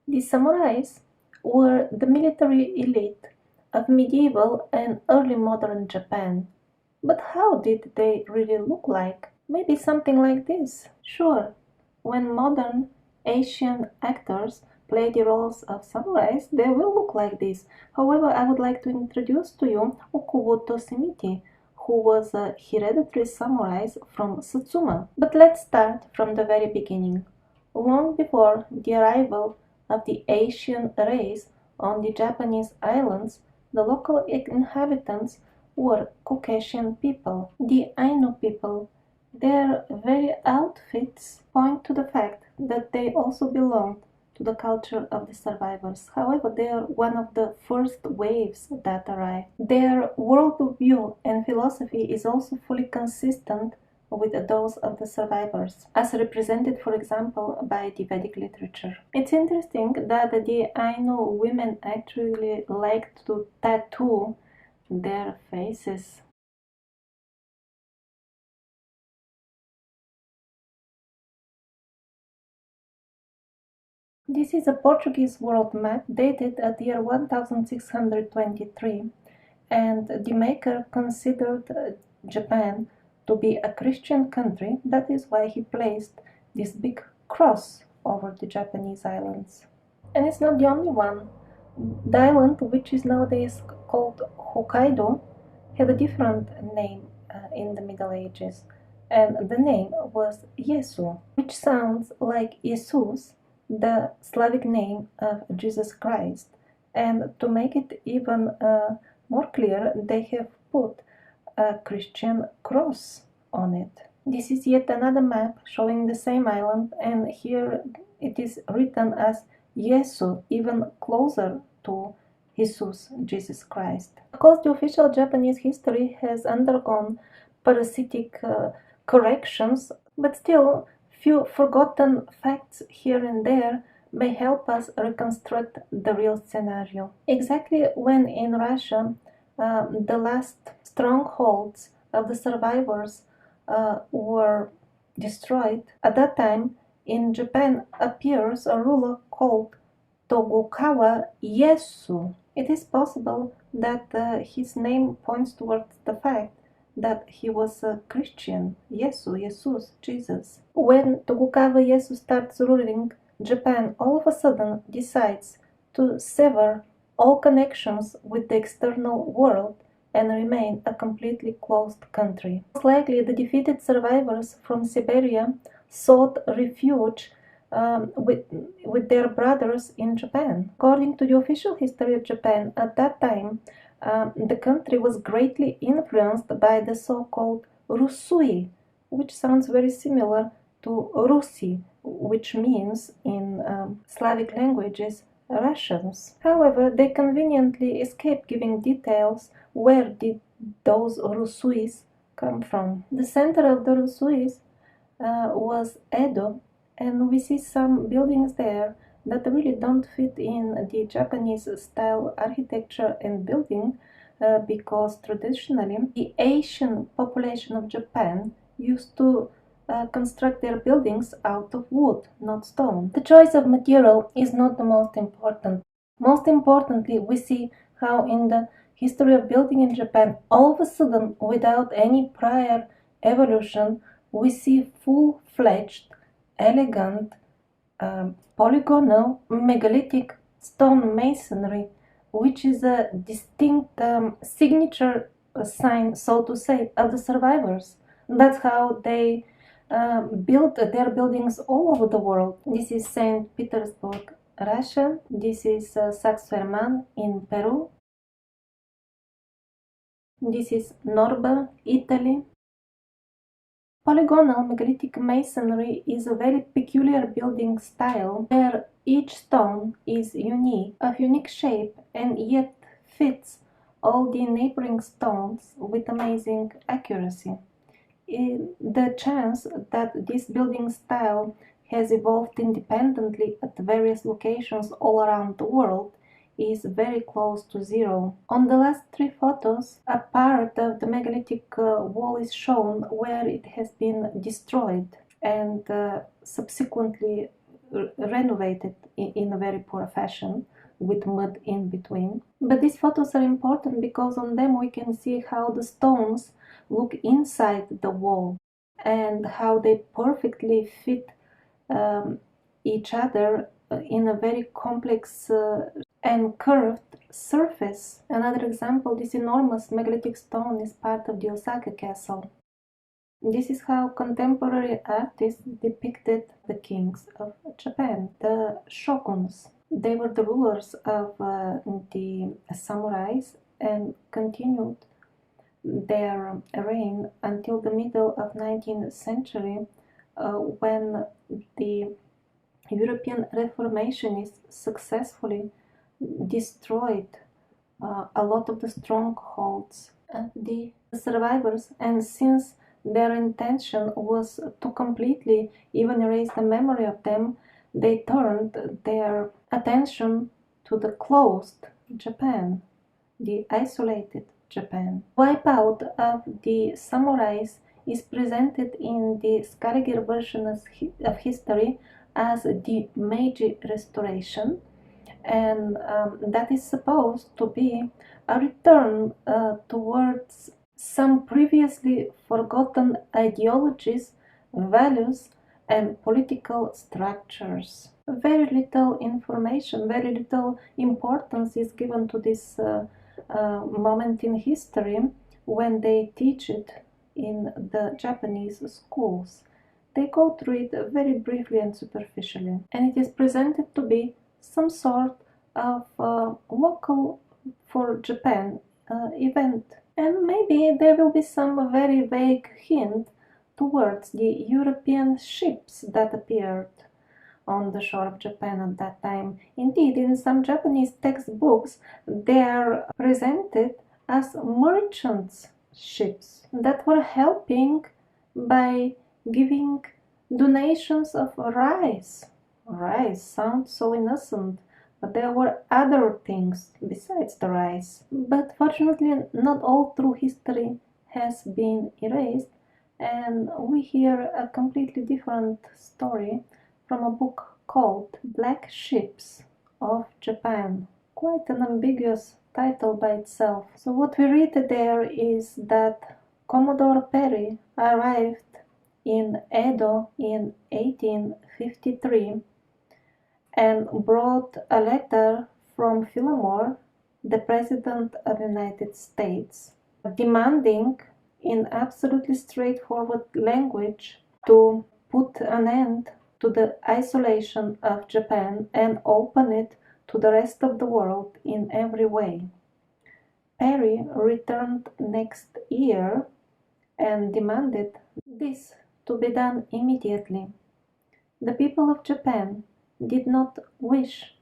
The samurais were the military elite of medieval and early modern Japan. But how did they really look like? Maybe something like this. Sure, when modern Asian actors play the roles of samurais, they will look like this. However, I would like to introduce to you Okubo Toshimichi, who was a hereditary samurai from Satsuma. But let's start from the very beginning. Long before the arrival of the Asian race on the Japanese islands, the local inhabitants were Caucasian people, the Ainu people. Their very outfits point to the fact that they also belonged to the culture of the survivors. However, they are one of the first waves that arrived. Their worldview and philosophy is also fully consistent with those of the survivors, as represented, for example, by the Vedic literature. It's interesting that the Ainu women actually liked to tattoo their faces. This is a Portuguese world map dated at the year 1623, and the maker considered Japan to be a Christian country. That is why he placed this big cross over the Japanese islands. And it's not the only one. The island, which is nowadays called Hokkaido, had a different name in the Middle Ages, and the name was Yesu, which sounds like Jesus, the Slavic name of Jesus Christ. And to make it even more clear, they have put a Christian cross on it. This is yet another map showing the same island, and here it is written as Yesu, even closer to Jesus Christ. Of course, the official Japanese history has undergone parasitic corrections, but still, few forgotten facts here and there may help us reconstruct the real scenario. Exactly when in Russia the last strongholds of the survivors were destroyed, at that time in Japan appears a ruler called Tokugawa Ieyasu. It is possible that his name points towards the fact that he was a Christian, Jesus. When Tokugawa Ieyasu starts ruling, Japan all of a sudden decides to sever all connections with the external world and remain a completely closed country. Most likely, the defeated survivors from Siberia sought refuge with their brothers in Japan. According to the official history of Japan, at that time, the country was greatly influenced by the so-called Rusui, which sounds very similar to Rusi, which means in Slavic languages Russians. However, they conveniently escaped giving details where did those Rusuis come from. The center of the Rusuis was Edo, and we see some buildings there that really don't fit in the Japanese style architecture and building because traditionally the Asian population of Japan used to construct their buildings out of wood, not stone. The choice of material is not the most important. Most importantly, we see how in the history of building in Japan, all of a sudden, without any prior evolution, we see full-fledged, elegant, polygonal, megalithic stone masonry, which is a distinct signature sign, so to say, of the survivors. That's how they built their buildings all over the world. This is St. Petersburg, Russia. This is Saxe-Ferman in Peru. This is Norba, Italy. Polygonal megalithic masonry is a very peculiar building style where each stone is unique, of unique shape, and yet fits all the neighboring stones with amazing accuracy. The chance that this building style has evolved independently at various locations all around the world is very close to zero. On the last three photos, a part of the megalithic wall is shown where it has been destroyed and subsequently renovated in a very poor fashion with mud in between. But these photos are important because on them we can see how the stones look inside the wall and how they perfectly fit um, each other in a very complex and curved surface. Another example, this enormous megalithic stone is part of the Osaka castle. This is how contemporary artists depicted the kings of Japan, the shoguns. They were the rulers of the samurais and continued their reign until the middle of 19th century when the European Reformationists successfully destroyed a lot of the strongholds of the survivors, and since their intention was to completely even erase the memory of them, they turned their attention to the closed Japan, the isolated Japan. Wipeout of the samurais is presented in the Scarigir version of history as the Meiji Restoration, and that is supposed to be a return towards some previously forgotten ideologies, values, and political structures. Very little information, very little importance is given to this moment in history when they teach it in the Japanese schools. They go through it very briefly and superficially, and it is presented to be some sort of local for Japan event. And maybe there will be some very vague hint towards the European ships that appeared on the shore of Japan at that time. Indeed, in some Japanese textbooks, they are presented as merchants' ships that were helping by giving donations of rice. Rice sounds so innocent, but there were other things besides the rice. But fortunately, not all true history has been erased, and we hear a completely different story from a book called Black Ships of Japan. Quite an ambiguous title by itself. So what we read there is that Commodore Perry arrived in Edo in 1853 and brought a letter from Fillmore, the President of the United States, demanding in absolutely straightforward language to put an end to the isolation of Japan and open it to the rest of the world in every way. Perry returned next year and demanded this to be done immediately. The people of Japan did not wish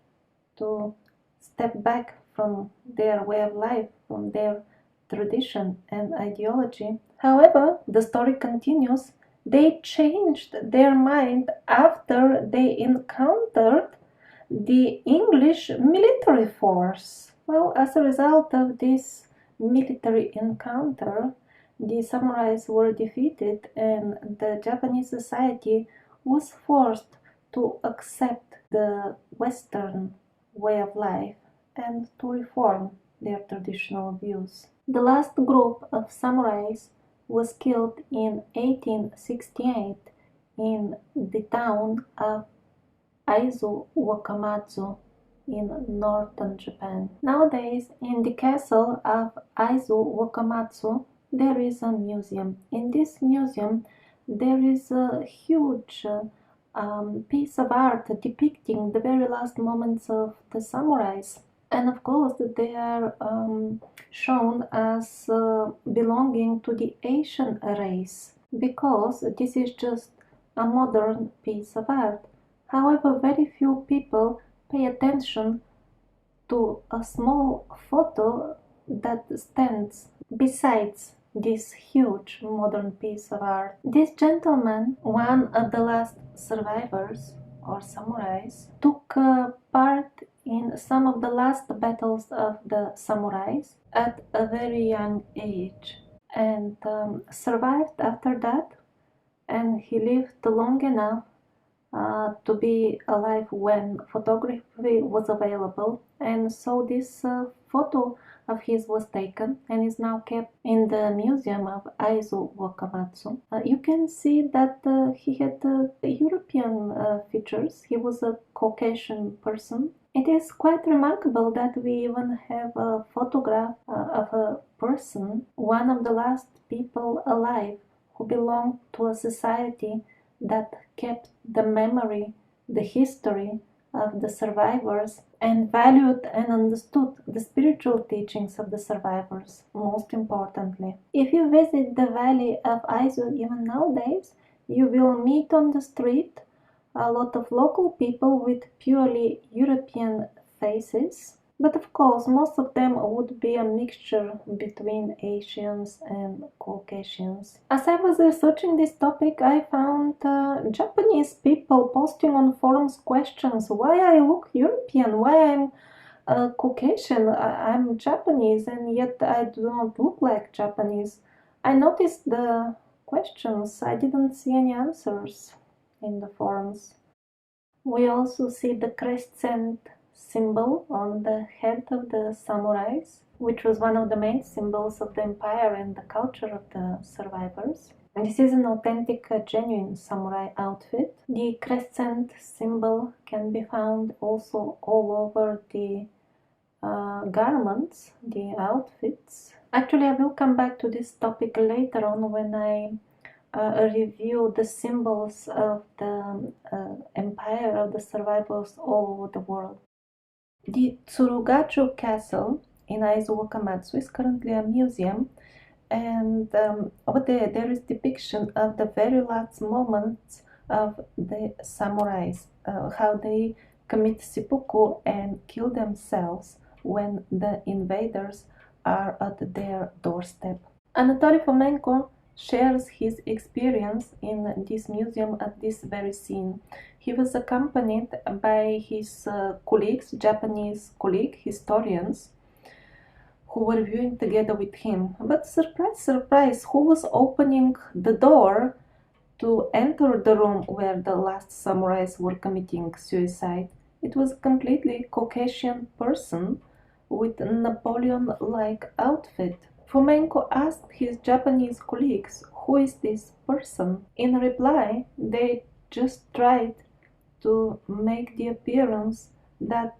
to step back from their way of life, from their tradition and ideology. However, the story continues. They changed their mind after they encountered the English military force. Well, as a result of this military encounter, the samurais were defeated and the Japanese society was forced to accept the Western way of life and to reform their traditional views. The last group of samurais was killed in 1868 in the town of Aizu Wakamatsu in northern Japan. Nowadays, in the castle of Aizu Wakamatsu, there is a museum. In this museum, there is a huge piece of art depicting the very last moments of the samurais. And of course, they are shown as belonging to the Asian race because this is just a modern piece of art. However, very few people pay attention to a small photo that stands besides this huge modern piece of art. This gentleman, one of the last survivors or samurais, took part in some of the last battles of the samurais at a very young age and survived after that, and he lived long enough to be alive when photography was available, and so this photo of his was taken and is now kept in the museum of Aizu Wakamatsu. You can see that he had European features. He was a Caucasian person. It is quite remarkable that we even have a photograph of a person, one of the last people alive who belonged to a society that kept the memory, the history of the survivors, and valued and understood the spiritual teachings of the survivors, most importantly. If you visit the valley of Aizu even nowadays, you will meet on the street a lot of local people with purely European faces. But of course, most of them would be a mixture between Asians and Caucasians. As I was researching this topic, I found Japanese people posting on forums questions why I look European, why I'm Caucasian, I'm Japanese, and yet I do not look like Japanese. I noticed the questions, I didn't see any answers in the forums. We also see the crescent symbol on the head of the samurais, which was one of the main symbols of the empire and the culture of the survivors. And this is an authentic, genuine samurai outfit. The crescent symbol can be found also all over the garments, the outfits. Actually, I will come back to this topic later on when I review the symbols of the empire of the survivors all over the world. The Tsurugacho Castle in Aizu Wakamatsu is currently a museum, and over there is depiction of the very last moments of the samurais, how they commit seppuku and kill themselves when the invaders are at their doorstep. Anatoly Fomenko shares his experience in this museum at this very scene. He was accompanied by his colleagues, Japanese colleague historians, who were viewing together with him. But surprise, surprise, who was opening the door to enter the room where the last samurais were committing suicide? It was a completely Caucasian person with a Napoleon-like outfit. Fomenko asked his Japanese colleagues, "Who is this person?" In reply, they just tried to make the appearance that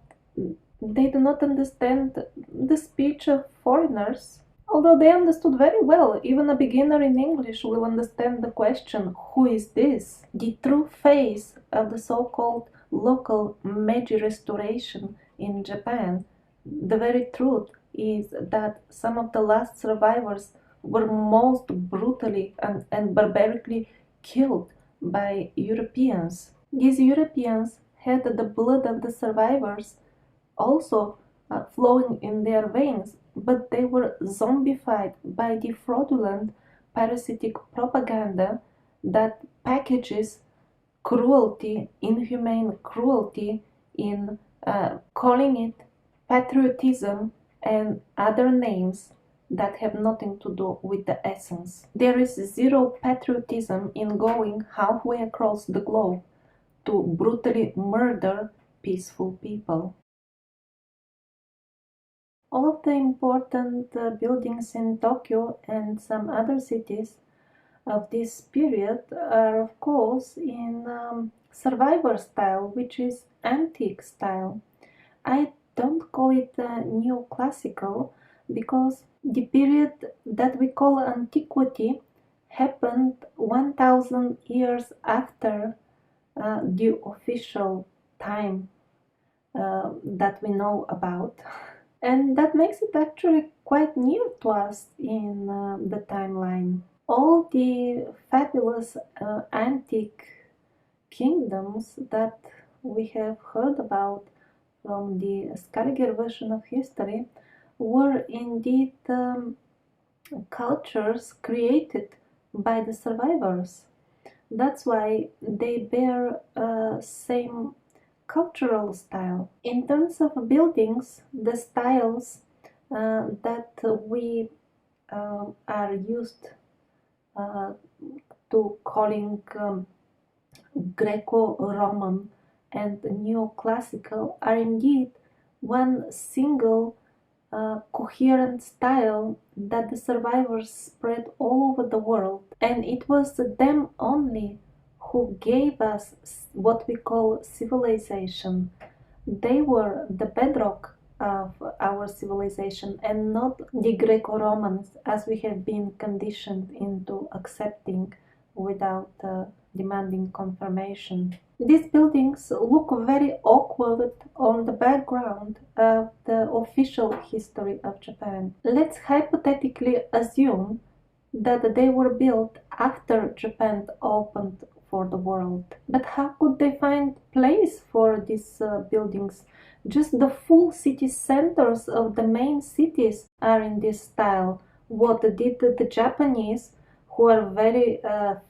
they do not understand the speech of foreigners, although they understood very well. Even a beginner in English will understand the question, "Who is this?" The true face of the so-called local Meiji restoration in Japan, the very truth is that some of the last survivors were most brutally and barbarically killed by Europeans. These Europeans had the blood of the survivors also flowing in their veins, but they were zombified by the fraudulent parasitic propaganda that packages cruelty, inhumane cruelty, in calling it patriotism and other names that have nothing to do with the essence. There is zero patriotism in going halfway across the globe to brutally murder peaceful people. All of the important buildings in Tokyo and some other cities of this period are, of course, in survivor style, which is antique style. I don't call it neoclassical because the period that we call antiquity happened 1000 years after the official time that we know about. And that makes it actually quite near to us in the timeline. All the fabulous antique kingdoms that we have heard about from the Scaliger version of history were indeed cultures created by the survivors. That's why they bear same cultural style. In terms of buildings, the styles that we are used to calling Greco-Roman and Neoclassical are indeed one single coherent style that the survivors spread all over the world, and it was them only who gave us what we call civilization. They were the bedrock of our civilization and not the Greco-Romans as we have been conditioned into accepting without demanding confirmation. These buildings look very awkward on the background of the official history of Japan. Let's hypothetically assume that they were built after Japan opened for the world. But how could they find place for these buildings? Just the full city centers of the main cities are in this style. What did the Japanese, who are very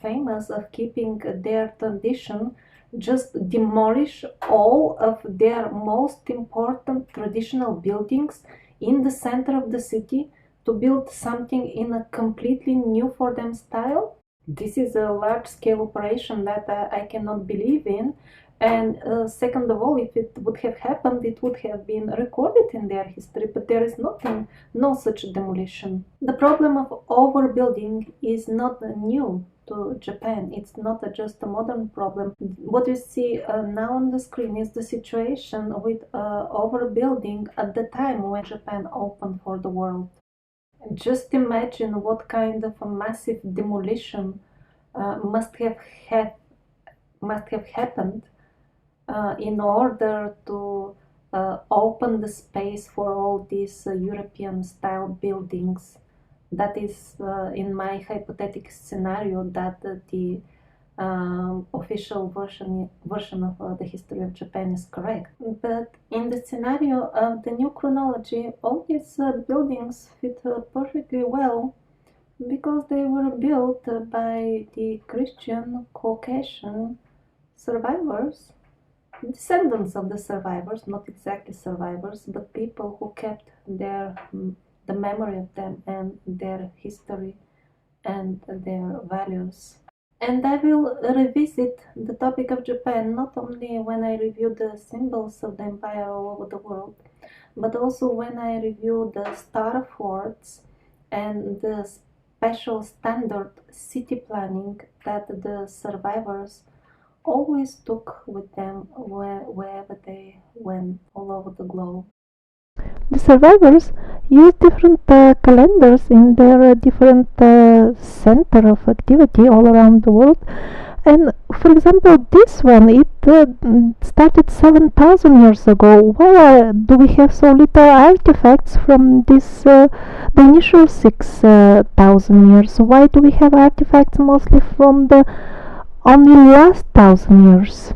famous of keeping their tradition, just demolish all of their most important traditional buildings in the center of the city to build something in a completely new for them style? This is a large scale operation that I cannot believe in. And second of all, if it would have happened, it would have been recorded in their history, but there is nothing, no such demolition. The problem of overbuilding is not new to Japan. It's not just a modern problem. What you see now on the screen is the situation with overbuilding at the time when Japan opened for the world. Just imagine what kind of a massive demolition must have happened in order to open the space for all these European style buildings. That is, in my hypothetical scenario, that the official version of the history of Japan is correct. But in the scenario of the new chronology, all these buildings fit perfectly well because they were built by the Christian Caucasian survivors, descendants of the survivors, not exactly survivors, but people who kept the memory of them and their history and their values. And I will revisit the topic of Japan not only when I review the symbols of the empire all over the world, but also when I review the star forts and the special standard city planning that the survivors always took with them wherever they went all over the globe. The survivors use different calendars in their different center of activity all around the world. And for example, this one, it started 7,000 years ago. Why do we have so little artifacts from the initial 6,000 years? Why do we have artifacts mostly from the only last 1,000 years?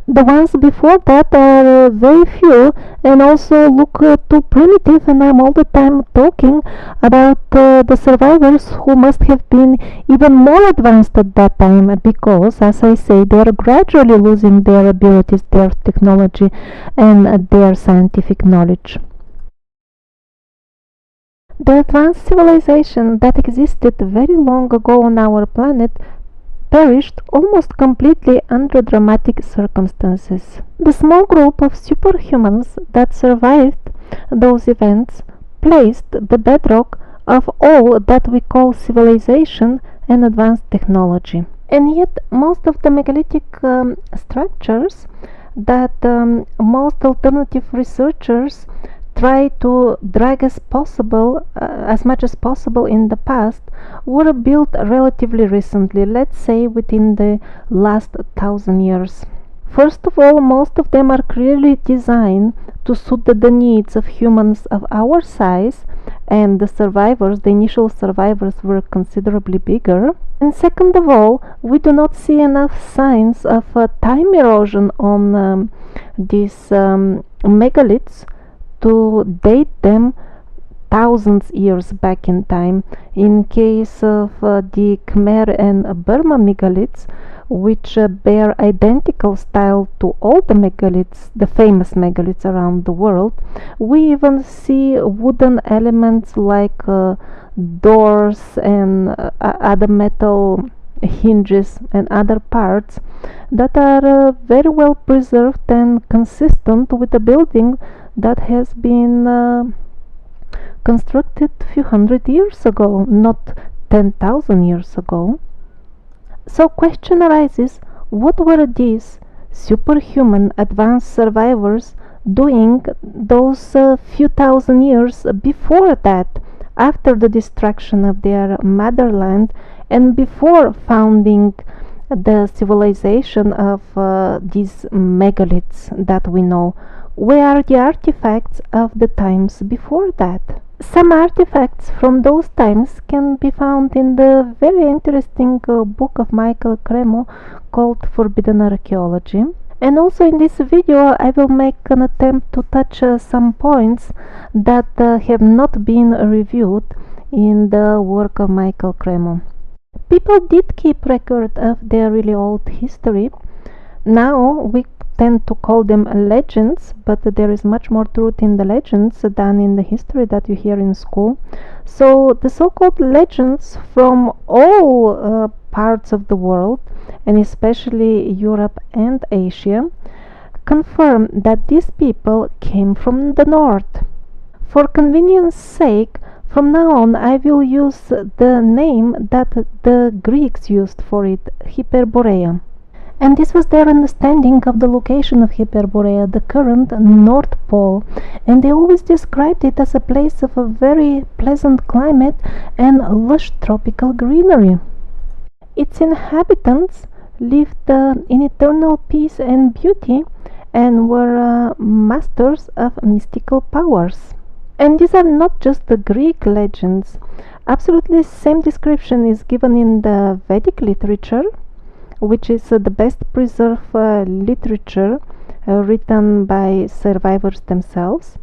The ones before that are very few and also look too primitive, and I'm all the time talking about the survivors who must have been even more advanced at that time because, as I say, they are gradually losing their abilities, their technology and their scientific knowledge. The advanced civilization that existed very long ago on our planet perished almost completely under dramatic circumstances. The small group of superhumans that survived those events placed the bedrock of all that we call civilization and advanced technology. And yet, most of the megalithic structures that most alternative researchers try to drag as much as possible in the past were built relatively recently, let's say within the last 1,000 years. First of all, most of them are clearly designed to suit the needs of humans of our size, and the initial survivors were considerably bigger. And second of all, we do not see enough signs of time erosion on these megaliths to date them thousands years back in time. In case of the Khmer and Burma megaliths, which bear identical style to all the megaliths, the famous megaliths around the world, we even see wooden elements like doors and other metal hinges and other parts that are very well preserved and consistent with the building that has been constructed a few hundred years ago, not 10,000 years ago. So question arises, what were these superhuman advanced survivors doing those few thousand years before that, after the destruction of their motherland and before founding the civilization of these megaliths that we know? Where are the artifacts of the times before that? Some artifacts from those times can be found in the very interesting book of Michael Cremo called Forbidden Archaeology. And also in this video I will make an attempt to touch some points that have not been reviewed in the work of Michael Cremo. People did keep record of their really old history. Now we tend to call them legends, but there is much more truth in the legends than in the history that you hear in school. So the so-called legends from all parts of the world, and especially Europe and Asia, confirm that these people came from the north. For convenience sake, from now on I will use the name that the Greeks used for it, Hyperborea. And this was their understanding of the location of Hyperborea, the current North Pole, and they always described it as a place of a very pleasant climate and lush tropical greenery. Its inhabitants lived in eternal peace and beauty and were masters of mystical powers. And these are not just the Greek legends. Absolutely the same description is given in the Vedic literature, which is the best preserved literature written by survivors themselves.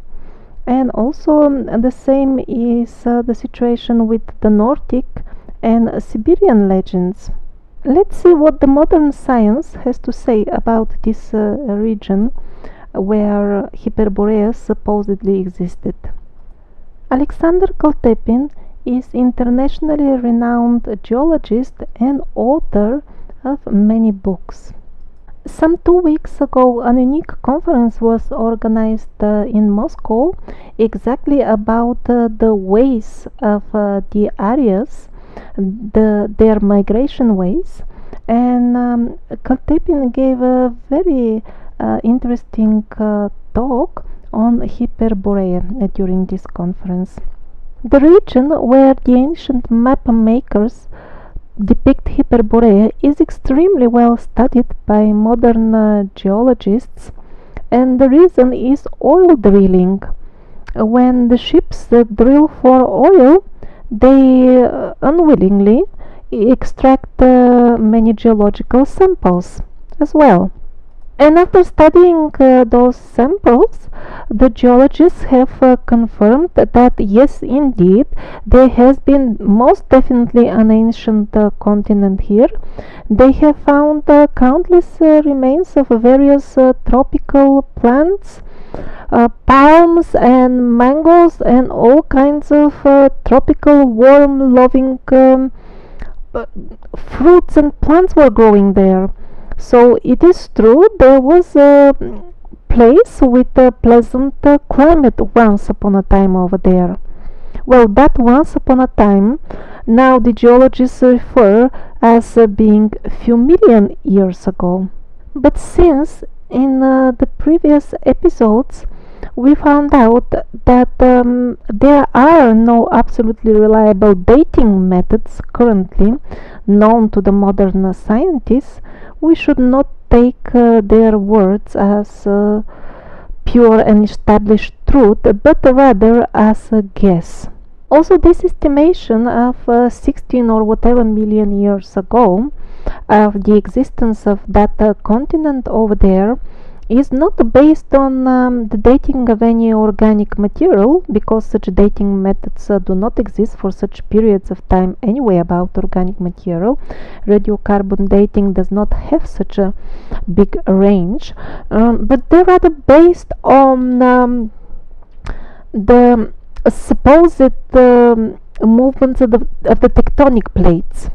And also the same is the situation with the Nordic and Siberian legends. Let's see what the modern science has to say about this region where Hyperborea supposedly existed. Alexander Koltepin is internationally renowned geologist and author of many books. Some 2 weeks ago, a unique conference was organized in Moscow exactly about the ways of the Aryas, their migration ways, and Koltepin gave a very interesting talk on Hyperborea during this conference. The region where the ancient map makers depict Hyperborea is extremely well studied by modern geologists, and the reason is oil drilling. When the ships drill for oil, they unwillingly extract many geological samples as well. And after studying those samples, the geologists have confirmed that yes, indeed, there has been most definitely an ancient continent here. They have found countless remains of various tropical plants, palms and mangoes and all kinds of tropical worm-loving fruits and plants were growing there. So it is true there was a place with a pleasant climate once upon a time over there. Well, that once upon a time, now the geologists refer as being a few million years ago. But since in the previous episodes we found out that there are no absolutely reliable dating methods currently known to the modern scientists, we should not take their words as pure and established truth, but rather as a guess. Also, this estimation of 16 or whatever million years ago of the existence of that continent over there is not based on the dating of any organic material, because such dating methods do not exist for such periods of time anyway about organic material. Radiocarbon dating does not have such a big range, but they're rather based on the supposed movements of the tectonic plates.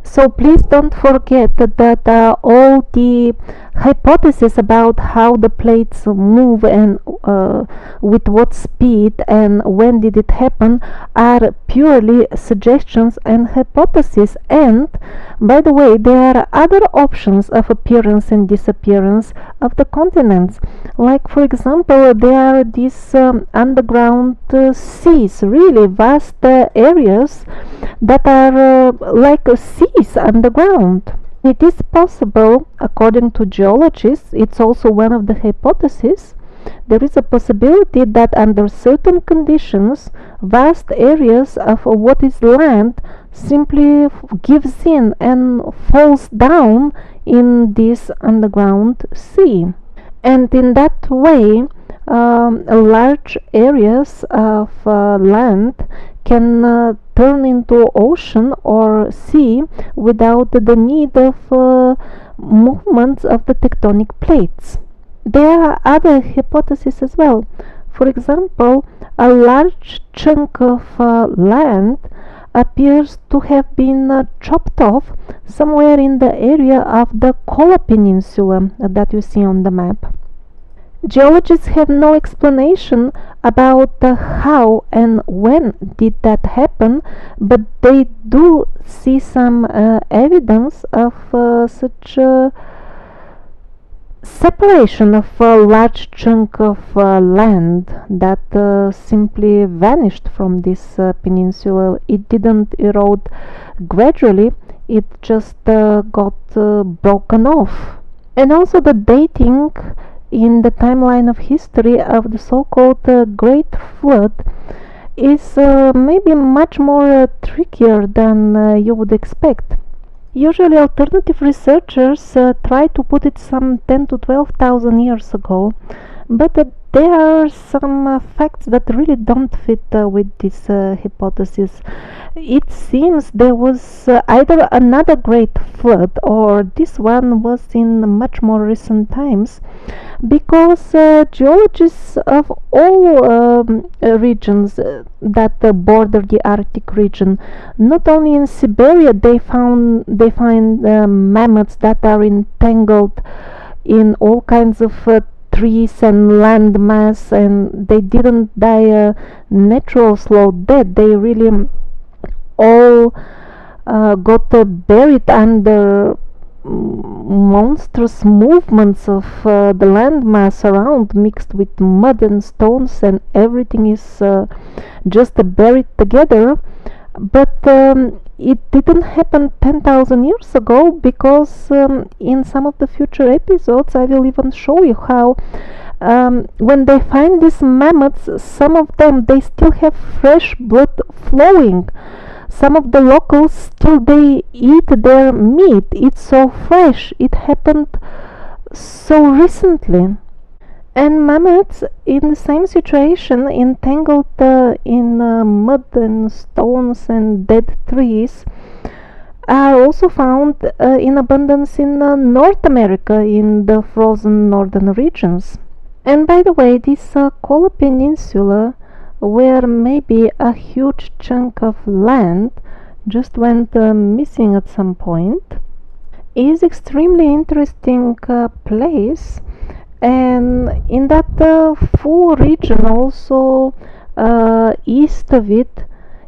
So please don't forget that all the hypotheses about how the plates move and with what speed and when did it happen are purely suggestions and hypotheses. And by the way, there are other options of appearance and disappearance of the continents. Like for example, there are these underground seas, really vast areas that are like seas underground. It is possible, according to geologists, it's also one of the hypotheses, there is a possibility that under certain conditions, vast areas of what is land simply gives in and falls down in this underground sea. And in that way, large areas of land can turn into ocean or sea without the need of movements of the tectonic plates. There are other hypotheses as well. For example, a large chunk of land appears to have been chopped off somewhere in the area of the Kola Peninsula that you see on the map. Geologists have no explanation about how and when did that happen, but they do see some evidence of such separation of a large chunk of land that simply vanished from this peninsula. It didn't erode gradually, it just got broken off. And also the dating in the timeline of history of the so-called Great Flood is maybe much more trickier than you would expect. Usually alternative researchers try to put it some 10 to 12,000 years ago, but there are some facts that really don't fit with this hypothesis. It seems there was either another great flood or this one was in much more recent times, because geologists of all regions that border the Arctic region, not only in Siberia, they find mammoths that are entangled in all kinds of trees and land mass, and they didn't die a natural slow death. They really all got buried under monstrous movements of the land mass around, mixed with mud and stones, and everything is just buried together. But it didn't happen 10,000 years ago, because in some of the future episodes I will even show you how when they find these mammoths, some of them, they still have fresh blood flowing. Some of the locals still they eat their meat. It's so fresh. It happened so recently. And mammoths in the same situation, entangled in mud and stones and dead trees, are also found in abundance in North America, in the frozen northern regions. And by the way, this Kola Peninsula, where maybe a huge chunk of land just went missing at some point, is extremely interesting place. And in that full region, also east of it,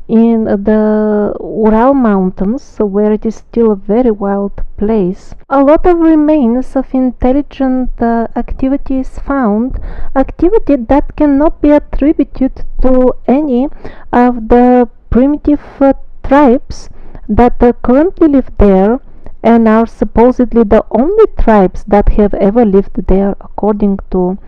in the Ural Mountains, where it is still a very wild place, a lot of remains of intelligent activity is found, activity that cannot be attributed to any of the primitive tribes that currently live there, and are supposedly the only tribes that have ever lived there according to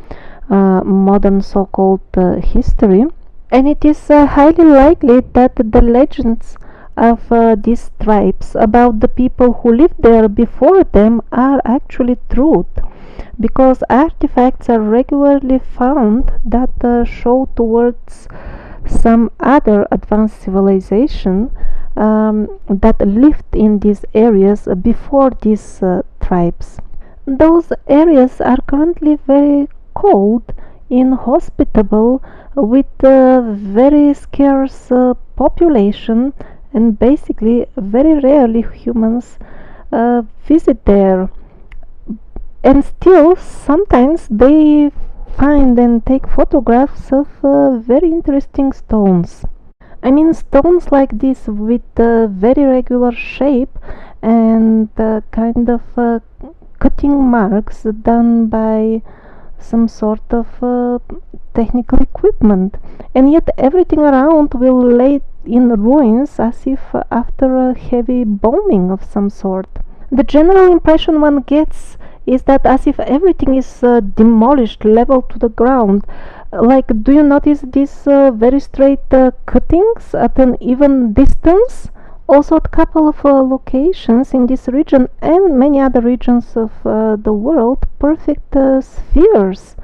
modern so-called history. And it is highly likely that the legends of these tribes about the people who lived there before them are actually truth, because artifacts are regularly found that show towards some other advanced civilization that lived in these areas before these tribes. Those areas are currently very cold, inhospitable, with a very scarce population and basically very rarely humans visit there. And still, sometimes they find and take photographs of very interesting stones. I mean, stones like this with very regular shape and kind of cutting marks done by some sort of technical equipment, and yet everything around will lay in ruins as if after a heavy bombing of some sort. The general impression one gets is that as if everything is demolished, level to the ground. Like, do you notice these very straight cuttings at an even distance? Also, a couple of locations in this region and many other regions of the world, perfect spheres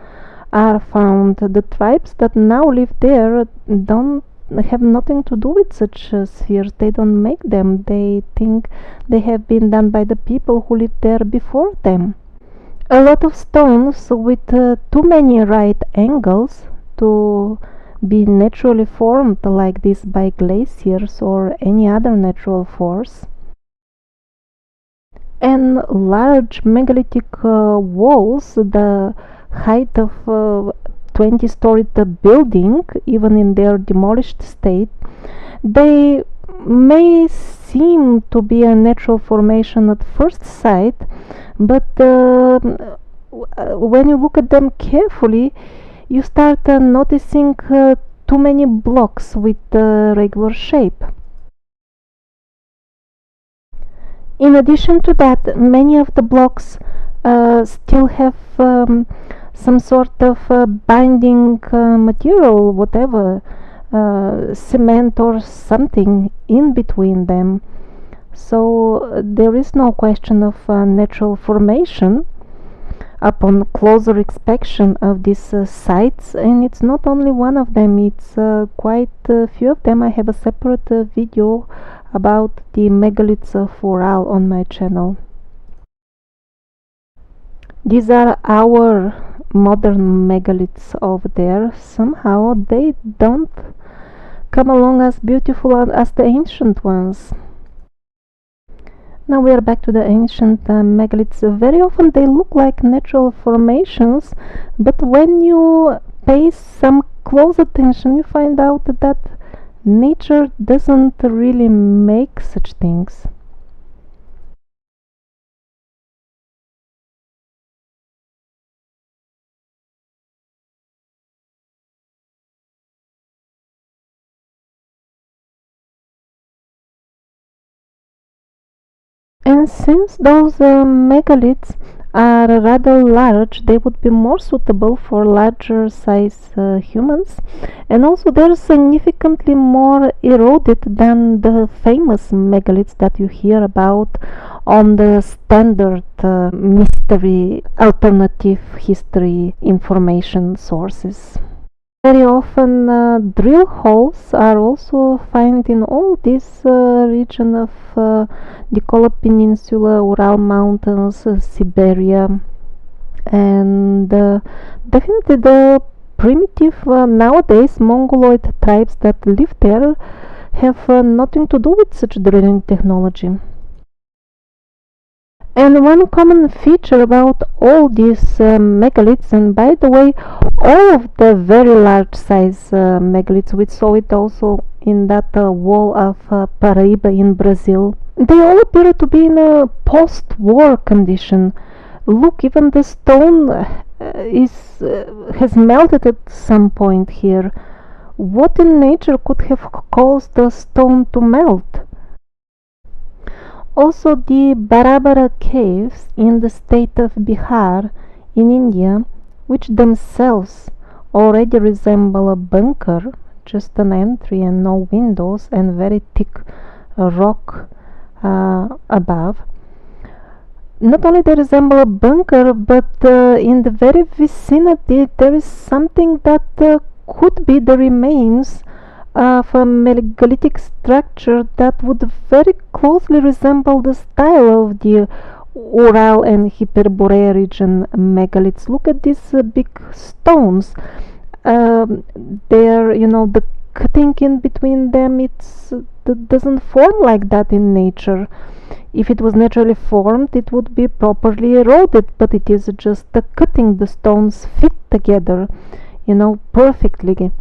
are found. The tribes that now live there don't have nothing to do with such spheres. They don't make them. They think they have been done by the people who lived there before them. A lot of stones with too many right angles to be naturally formed like this by glaciers or any other natural force, and large megalithic walls the height of 20-story building, even in their demolished state. They may seem to be a natural formation at first sight, but when you look at them carefully, you start noticing too many blocks with regular shape. In addition to that, many of the blocks still have some sort of binding material, whatever, cement or something in between them. So there is no question of natural formation upon closer inspection of these sites, and it's not only one of them, it's quite a few of them. I have a separate video about the megaliths of Ural on my channel. These are our modern megaliths over there. Somehow they don't come along as beautiful as the ancient ones. Now we are back to the ancient megaliths. Very often they look like natural formations, but when you pay some close attention, you find out that nature doesn't really make such things. And since those megaliths are rather large, they would be more suitable for larger size humans, and also they're significantly more eroded than the famous megaliths that you hear about on the standard mystery alternative history information sources. Very often drill holes are also found in all this region of the Kola Peninsula, Ural Mountains, Siberia, and definitely the primitive nowadays Mongoloid tribes that live there have nothing to do with such drilling technology. And one common feature about all these megaliths, and by the way, all of the very large size megaliths, we saw it also in that wall of Paraíba in Brazil, they all appear to be in a post-war condition. Look, even the stone has melted at some point here. What in nature could have caused the stone to melt? Also, the Barabara caves in the state of Bihar in India, which themselves already resemble a bunker, just an entry and no windows and very thick rock above. Not only they resemble a bunker, but in the very vicinity there is something that could be the remains of a megalithic structure that would very closely resemble the style of the Ural and Hyperborea region megaliths. Look at these big stones. They're, the cutting in between them, it's doesn't form like that in nature. If it was naturally formed, it would be properly eroded, but it is just cutting the stones fit together, perfectly.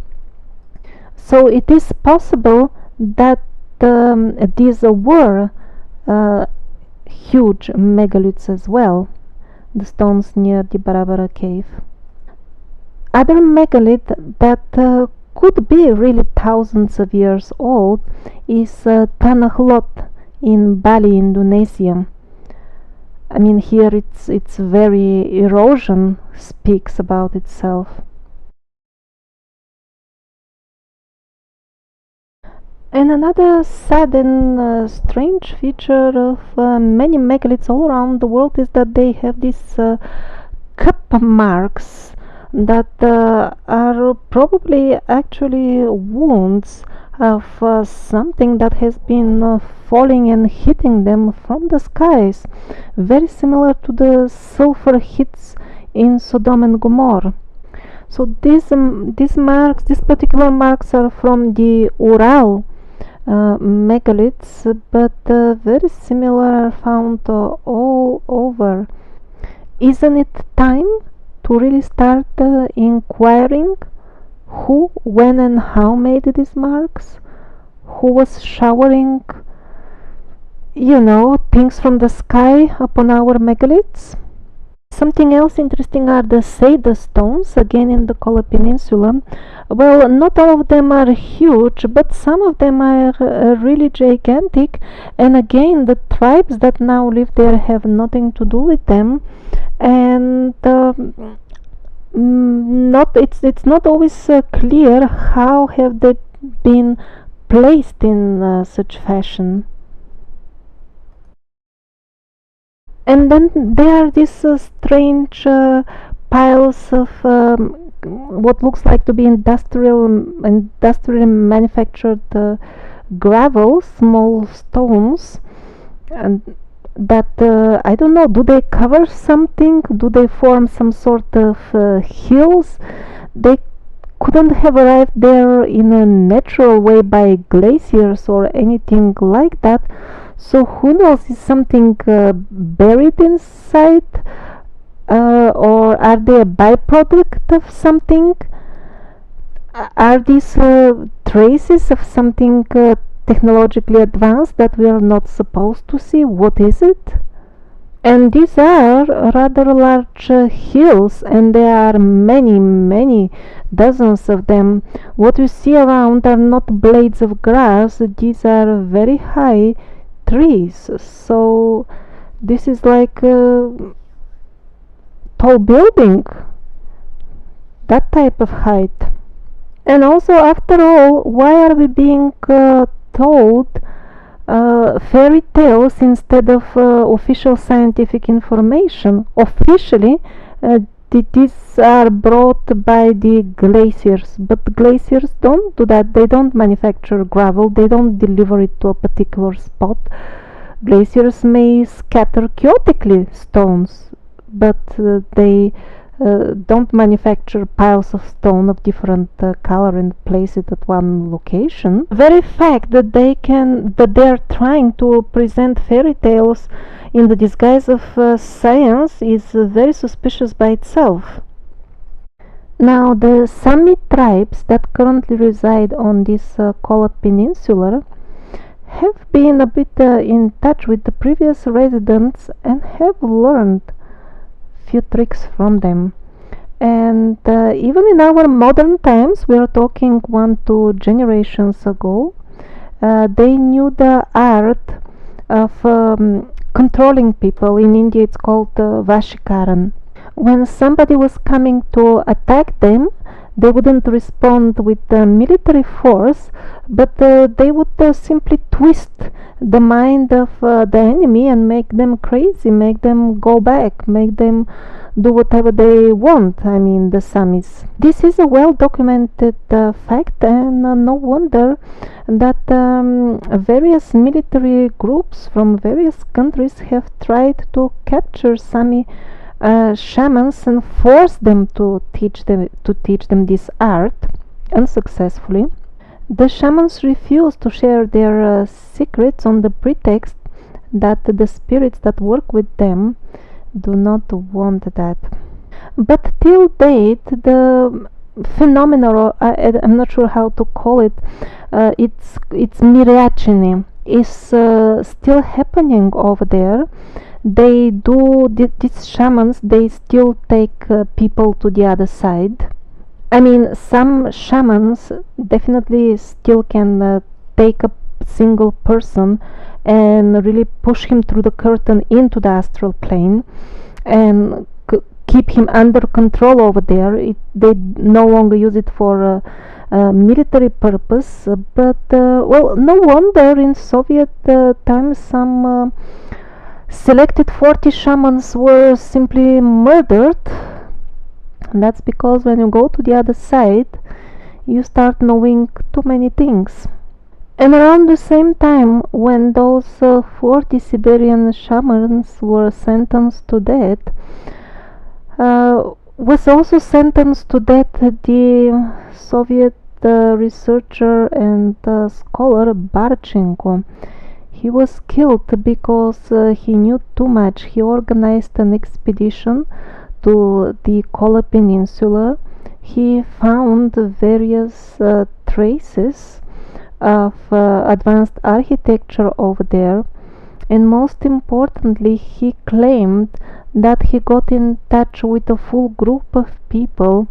So it is possible that these were huge megaliths as well, the stones near the Barabara cave. Other megalith that could be really thousands of years old is Tanah Lot in Bali, Indonesia. I mean, here it's very erosion speaks about itself. And another sad and strange feature of many megaliths all around the world is that they have these cup marks that are probably actually wounds of something that has been falling and hitting them from the skies, very similar to the sulfur hits in Sodom and Gomorrah. So these marks, these particular marks, are from the Ural megaliths, but very similar are found all over. Isn't it time to really start inquiring who, when, and how made these marks? Who was showering, things from the sky upon our megaliths? Something else interesting are the Seda stones, again in the Kola Peninsula. Well, not all of them are huge, but some of them are really gigantic, and again the tribes that now live there have nothing to do with them, and it's not always clear how have they been placed in such fashion. And then there are these strange piles of what looks like to be industrially manufactured gravel, small stones, and that I don't know, do they cover something? Do they form some sort of hills? They couldn't have arrived there in a natural way by glaciers or anything like that. So who knows, is something buried inside, or are they a byproduct of something? Are these traces of something technologically advanced that we are not supposed to see? What is it? And these are rather large hills, and there are many dozens of them. What you see around are not blades of grass, these are very high trees. So this is like a tall building, that type of height. And also, after all, why are we being told fairy tales instead of official scientific information? Officially, these are brought by the glaciers, but glaciers don't do that. They don't manufacture gravel, they don't deliver it to a particular spot. Glaciers may scatter chaotically stones, but they don't manufacture piles of stone of different color and place it at one location. The very fact that they are trying to present fairy tales in the disguise of science is very suspicious by itself. Now, the Sami tribes that currently reside on this Kola Peninsula have been a bit in touch with the previous residents and have learned few tricks from them. And even in our modern times, we are talking 1-2 generations ago, they knew the art of controlling people. In India it's called Vashikaran. When somebody was coming to attack them, they wouldn't respond with military force, but they would simply twist the mind of the enemy and make them crazy, make them go back, make them do whatever they want. I mean, the Samis. This is a well documented fact, and no wonder that various military groups from various countries have tried to capture Sami shamans and force them to teach them this art unsuccessfully. The shamans refuse to share their secrets on the pretext that the spirits that work with them do not want that. But till date, the phenomenon, or I'm not sure how to call it, it's myriachiny, is still happening over there. They do these shamans. They still take people to the other side. I mean, some shamans definitely still can take a single person and really push him through the curtain into the astral plane and keep him under control over there. They no longer use it for military purpose, but well, no wonder in Soviet times some selected 40 shamans were simply murdered. And that's because when you go to the other side, you start knowing too many things. And around the same time, when those 40 Siberian shamans were sentenced to death, was also sentenced to death the Soviet researcher and scholar Barchenko. He was killed because he knew too much. He organized an expedition to the Kola Peninsula. He found various traces of advanced architecture over there, and most importantly, he claimed that he got in touch with a full group of people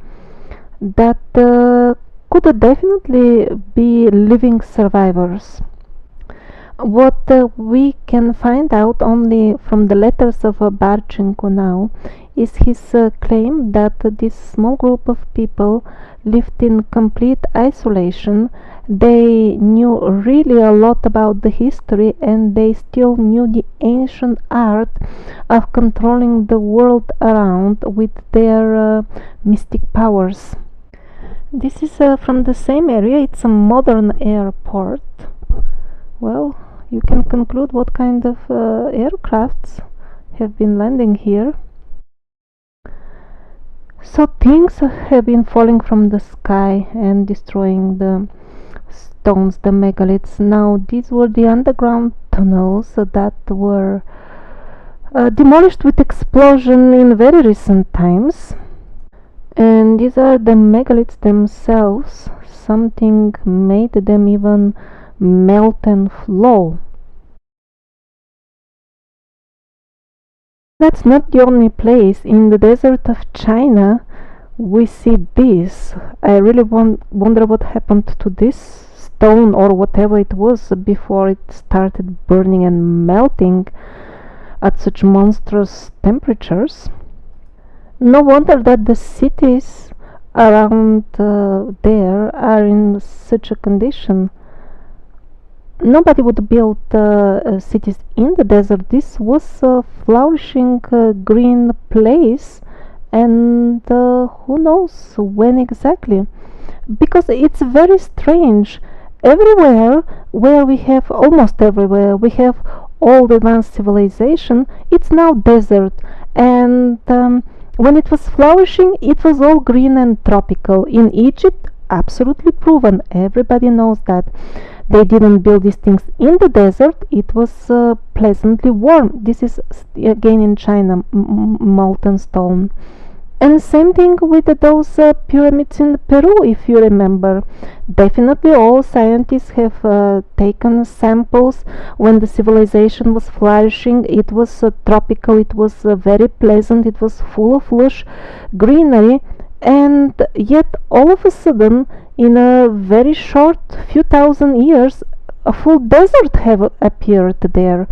that could definitely be living survivors. What we can find out only from the letters of Barchenko now is his claim that this small group of people lived in complete isolation. They knew really a lot about the history, and they still knew the ancient art of controlling the world around with their mystic powers. This is from the same area. It's a modern airport. Well, you can conclude what kind of aircrafts have been landing here. So things have been falling from the sky and destroying the stones, the megaliths. Now these were the underground tunnels that were demolished with explosion in very recent times. And these are the megaliths themselves. Something made them even melt and flow. That's not the only place. In the desert of China we see this. I really wonder what happened to this stone or whatever it was before it started burning and melting at such monstrous temperatures. No wonder that the cities around there are in such a condition. Nobody would build cities in the desert. This was a flourishing green place, and who knows when exactly. Because it's very strange. Everywhere where we have, almost everywhere, we have all the advanced civilization, it's now desert. And when it was flourishing, it was all green and tropical. In Egypt, absolutely proven. Everybody knows that. They didn't build these things in the desert. It was pleasantly warm. This is again in China, molten stone. And same thing with those pyramids in Peru, if you remember. Definitely all scientists have taken samples when the civilization was flourishing. It was tropical, it was very pleasant, it was full of lush greenery. And yet all of a sudden, in a very short few thousand years, a full desert have appeared there.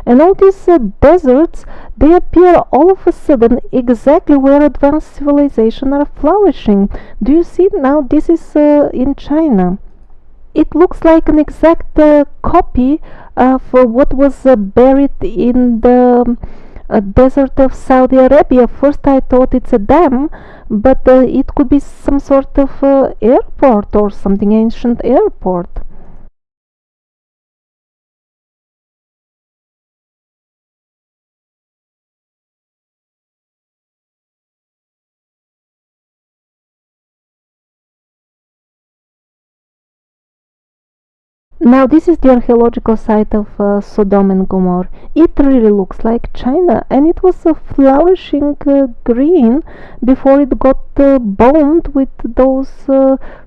And all these deserts, they appear all of a sudden exactly where advanced civilization are flourishing. Do you see now? This is in China. It looks like an exact copy of what was buried in the desert of Saudi Arabia. First I thought it's a dam, but it could be some sort of airport or something, ancient airport. Now this is the archaeological site of Sodom and Gomorrah. It really looks like China, and it was a flourishing green before it got bombed with those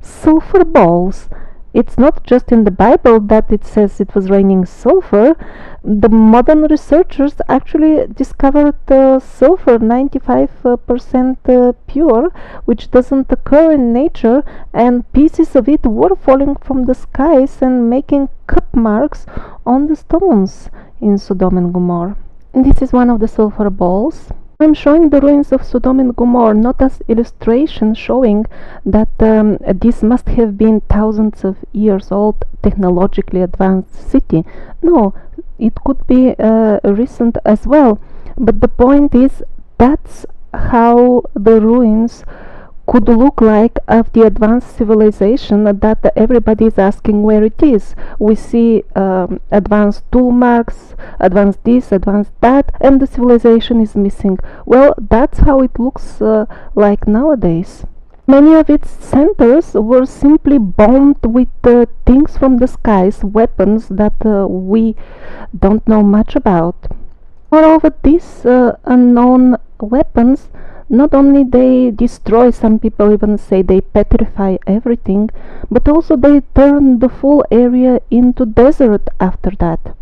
sulfur balls. It's not just in the Bible that it says it was raining sulfur. The modern researchers actually discovered sulfur 95% pure, which doesn't occur in nature, and pieces of it were falling from the skies and making cup marks on the stones in Sodom and Gomorrah. This is one of the sulfur balls. I'm showing the ruins of Sodom and Gomorrah not as illustration showing that this must have been thousands of years old, technologically advanced city. No, it could be recent as well. But the point is, that's how the ruins could look like of the advanced civilization that everybody is asking where it is. We see advanced tool marks, advanced this, advanced that, and the civilization is missing. Well, that's how it looks like nowadays. Many of its centers were simply bombed with things from the skies, weapons that we don't know much about. Moreover, these unknown weapons, not only they destroy, some people even say they petrify everything, but also they turn the full area into desert after that.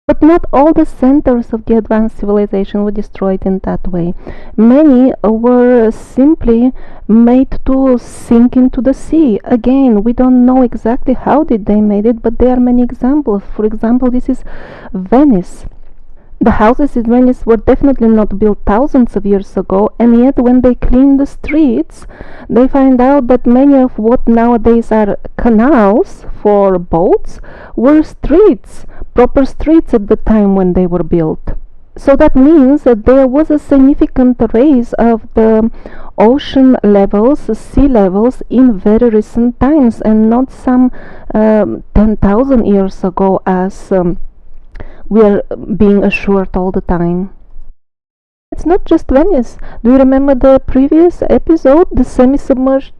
But not all the centers of the advanced civilization were destroyed in that way. Many were simply made to sink into the sea. Again, we don't know exactly how did they made it, but there are many examples. For example, this is Venice. The houses in Venice were definitely not built thousands of years ago, and yet when they clean the streets, they find out that many of what nowadays are canals for boats were streets, proper streets at the time when they were built. So that means that there was a significant raise of the ocean levels, sea levels in very recent times, and not some 10,000 years ago as we are being assured all the time. It's not just Venice. Do you remember the previous episode, the semi-submerged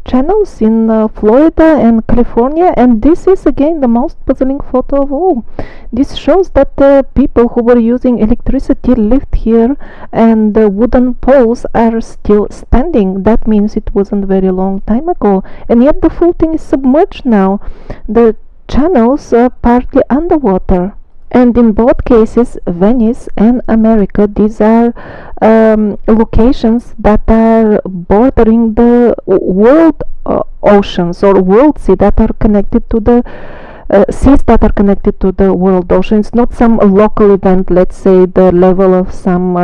channels in Florida and California? And this is again the most puzzling photo of all. This shows that the people who were using electricity lived here, and the wooden poles are still standing. That means it wasn't very long time ago, and yet the full thing is submerged now. The channels are partly underwater. And in both cases, Venice and America, these are locations that are bordering the world oceans or world sea that are connected to the seas that are connected to the world ocean. It's not some local event, let's say the level of some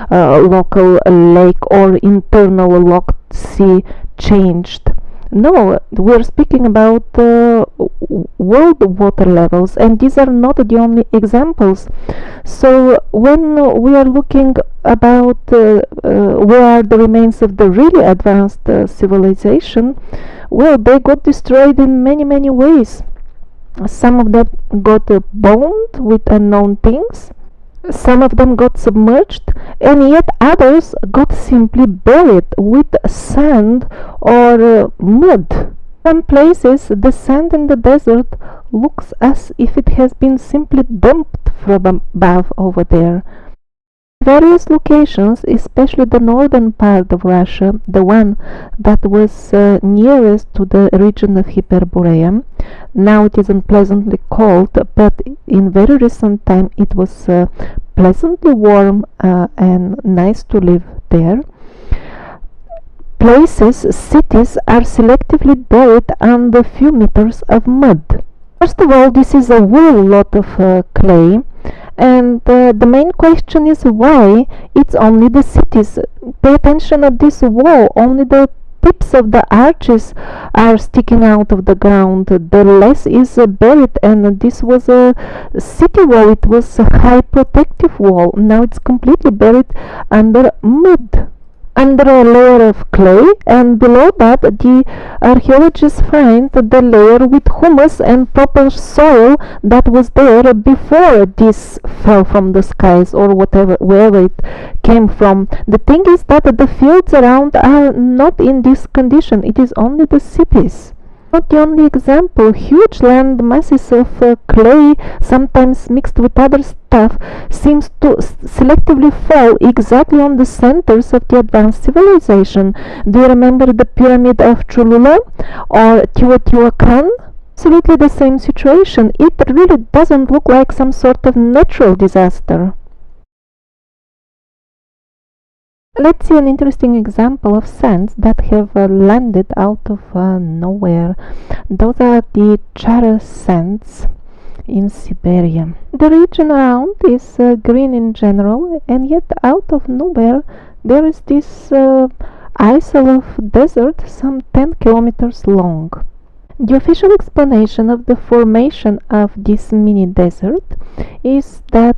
local lake or internal locked sea changed. No, we're speaking about world water levels, and these are not the only examples. So when we are looking about where are the remains of the really advanced civilization, well, they got destroyed in many ways. Some of them got bombed with unknown things. Some of them got submerged, and yet others got simply buried with sand or mud. Some places the sand in the desert looks as if it has been simply dumped from above over there. Various locations, especially the northern part of Russia, the one that was nearest to the region of Hyperborea. Now it is unpleasantly cold, but in very recent time it was pleasantly warm and nice to live there. Places, cities are selectively buried under few meters of mud. First of all, this is a whole lot of clay, and the main question is why it's only the cities. Pay attention at this wall, only the tips of the arches are sticking out of the ground. The rest is buried, and this was a city wall. It was a high protective wall. Now it's completely buried under mud, under a layer of clay, and below that the archaeologists find the layer with humus and proper soil that was there before this fell from the skies or wherever it came from. The thing is that the fields around are not in this condition. It is only the cities. Not the only example, huge land masses of clay, sometimes mixed with other stuff, seems to selectively fall exactly on the centers of the advanced civilization. Do you remember the pyramid of Cholula or Teotihuacan? Absolutely the same situation. It really doesn't look like some sort of natural disaster. Let's see an interesting example of sands that have landed out of nowhere. Those are the Chara sands in Siberia. The region around is green in general, and yet out of nowhere there is this isle of desert some 10 kilometers long. The official explanation of the formation of this mini desert is that,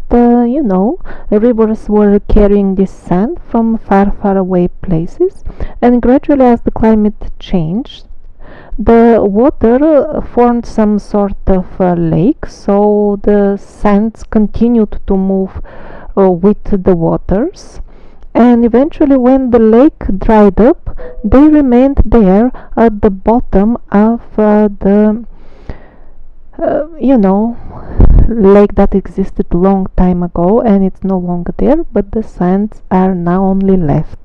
rivers were carrying this sand from far away places, and gradually as the climate changed, the water formed some sort of lake, so the sands continued to move with the waters. And eventually when the lake dried up, they remained there at the bottom of the lake that existed long time ago, and it's no longer there, but the sands are now only left.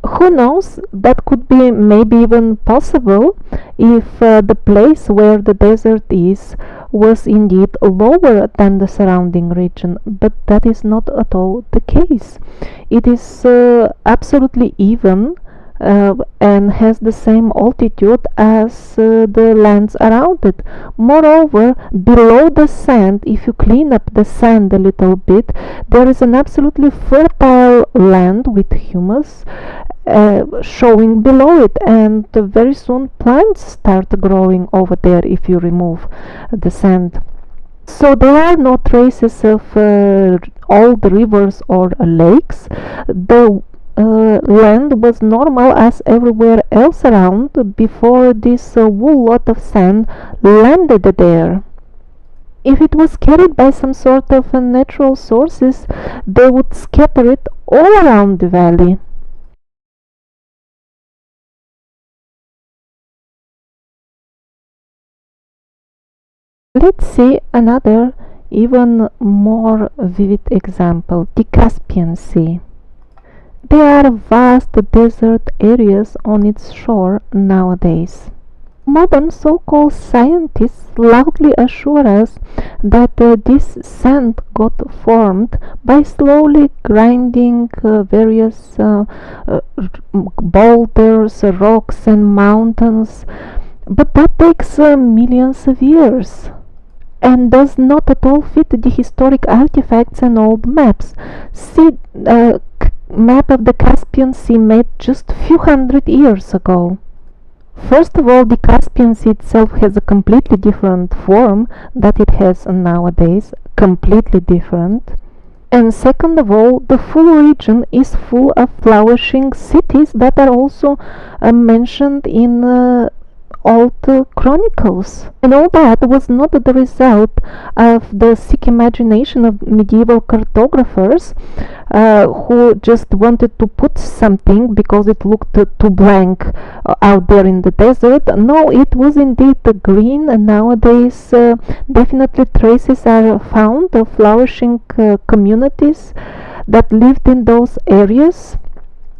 Who knows, that could be maybe even possible if the place where the desert is was indeed lower than the surrounding region, but that is not at all the case. It is absolutely even and has the same altitude as the lands around it. Moreover, below the sand, if you clean up the sand a little bit, there is an absolutely fertile land with humus showing below it, and very soon plants start growing over there if you remove the sand. So there are no traces of old rivers or lakes. The land was normal as everywhere else around before this whole lot of sand landed there. If it was carried by some sort of natural sources, they would scatter it all around the valley. Let's see another even more vivid example, the Caspian Sea. There are vast desert areas on its shore nowadays. Modern so-called scientists loudly assure us that this sand got formed by slowly grinding various boulders, rocks and mountains, but that takes millions of years and does not at all fit the historic artifacts and old maps. See map of the Caspian Sea made just few hundred years ago. First of all, the Caspian Sea itself has a completely different form that it has nowadays, completely different. And second of all, the full region is full of flourishing cities that are also mentioned in old chronicles. And all that was not the result of the sick imagination of medieval cartographers who just wanted to put something because it looked too blank out there in the desert. No, it was indeed green, and nowadays definitely traces are found of flourishing communities that lived in those areas.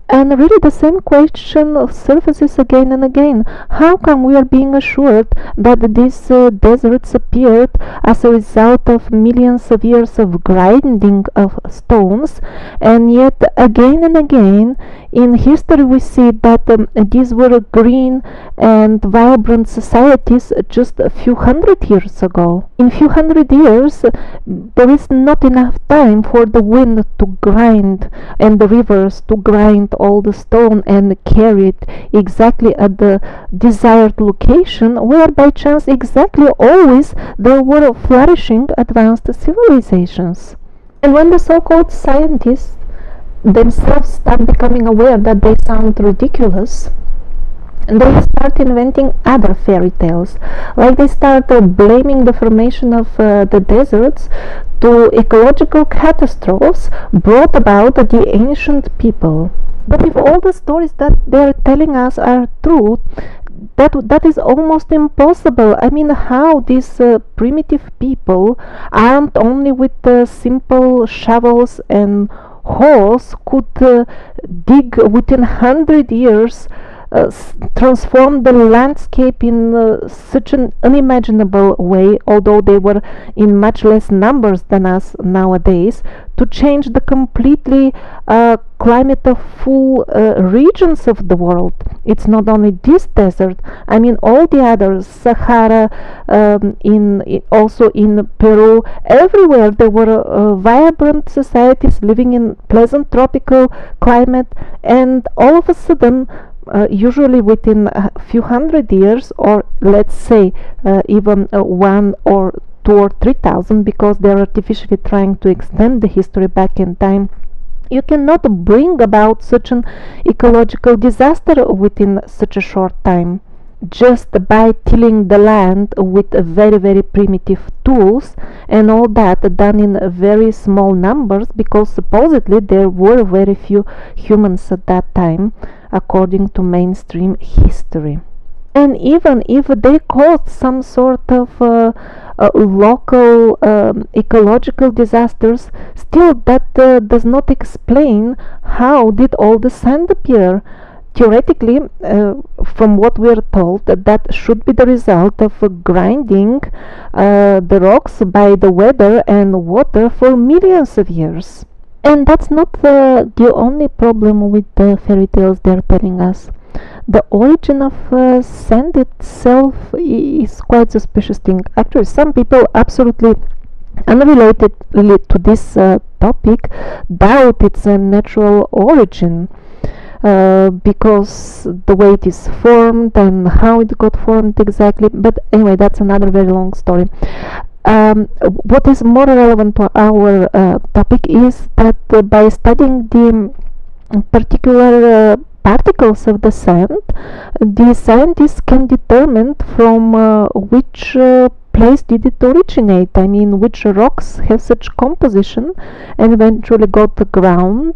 And really the same question surfaces again and again. How come we are being assured that these deserts appeared as a result of millions of years of grinding of stones, and yet again and again in history we see that these were green and vibrant societies just a few hundred years ago. In few hundred years there is not enough time for the wind to grind and the rivers to grind all the stone and carry it exactly at the desired location, where by chance exactly always there were flourishing advanced civilizations. And when the so-called scientists themselves start becoming aware that they sound ridiculous, they start inventing other fairy tales, like they start blaming the formation of the deserts to ecological catastrophes brought about by the ancient people. But if all the stories that they're telling us are true, that is almost impossible. I mean, how these primitive people, armed only with simple shovels and hoes, could dig within 100 years, transform the landscape in such an unimaginable way, although they were in much less numbers than us nowadays, to change the completely climate of full regions of the world. It's not only this desert, I mean all the others, Sahara, also in Peru, everywhere there were vibrant societies living in pleasant tropical climate, and all of a sudden, usually within a few 100 years, or let's say even 1 or 2 or 3,000, because they're artificially trying to extend the history back in time, you cannot bring about such an ecological disaster within such a short time. Just by tilling the land with very, very primitive tools, and all that done in very small numbers, because supposedly there were very few humans at that time, according to mainstream history. And even if they caused some sort of local ecological disasters, still that does not explain how did all the sand appear. Theoretically, from what we are told, that should be the result of grinding the rocks by the weather and water for millions of years. And that's not the only problem with the fairy tales they're telling us. The origin of sand itself is quite suspicious thing. Actually, some people absolutely unrelated to this topic doubt its natural origin. Because the way it is formed and how it got formed exactly. But anyway, that's another very long story. What is more relevant to our topic is that by studying the particular particles of the sand, the scientists can determine from which place did it originate. I mean, which rocks have such composition and eventually got ground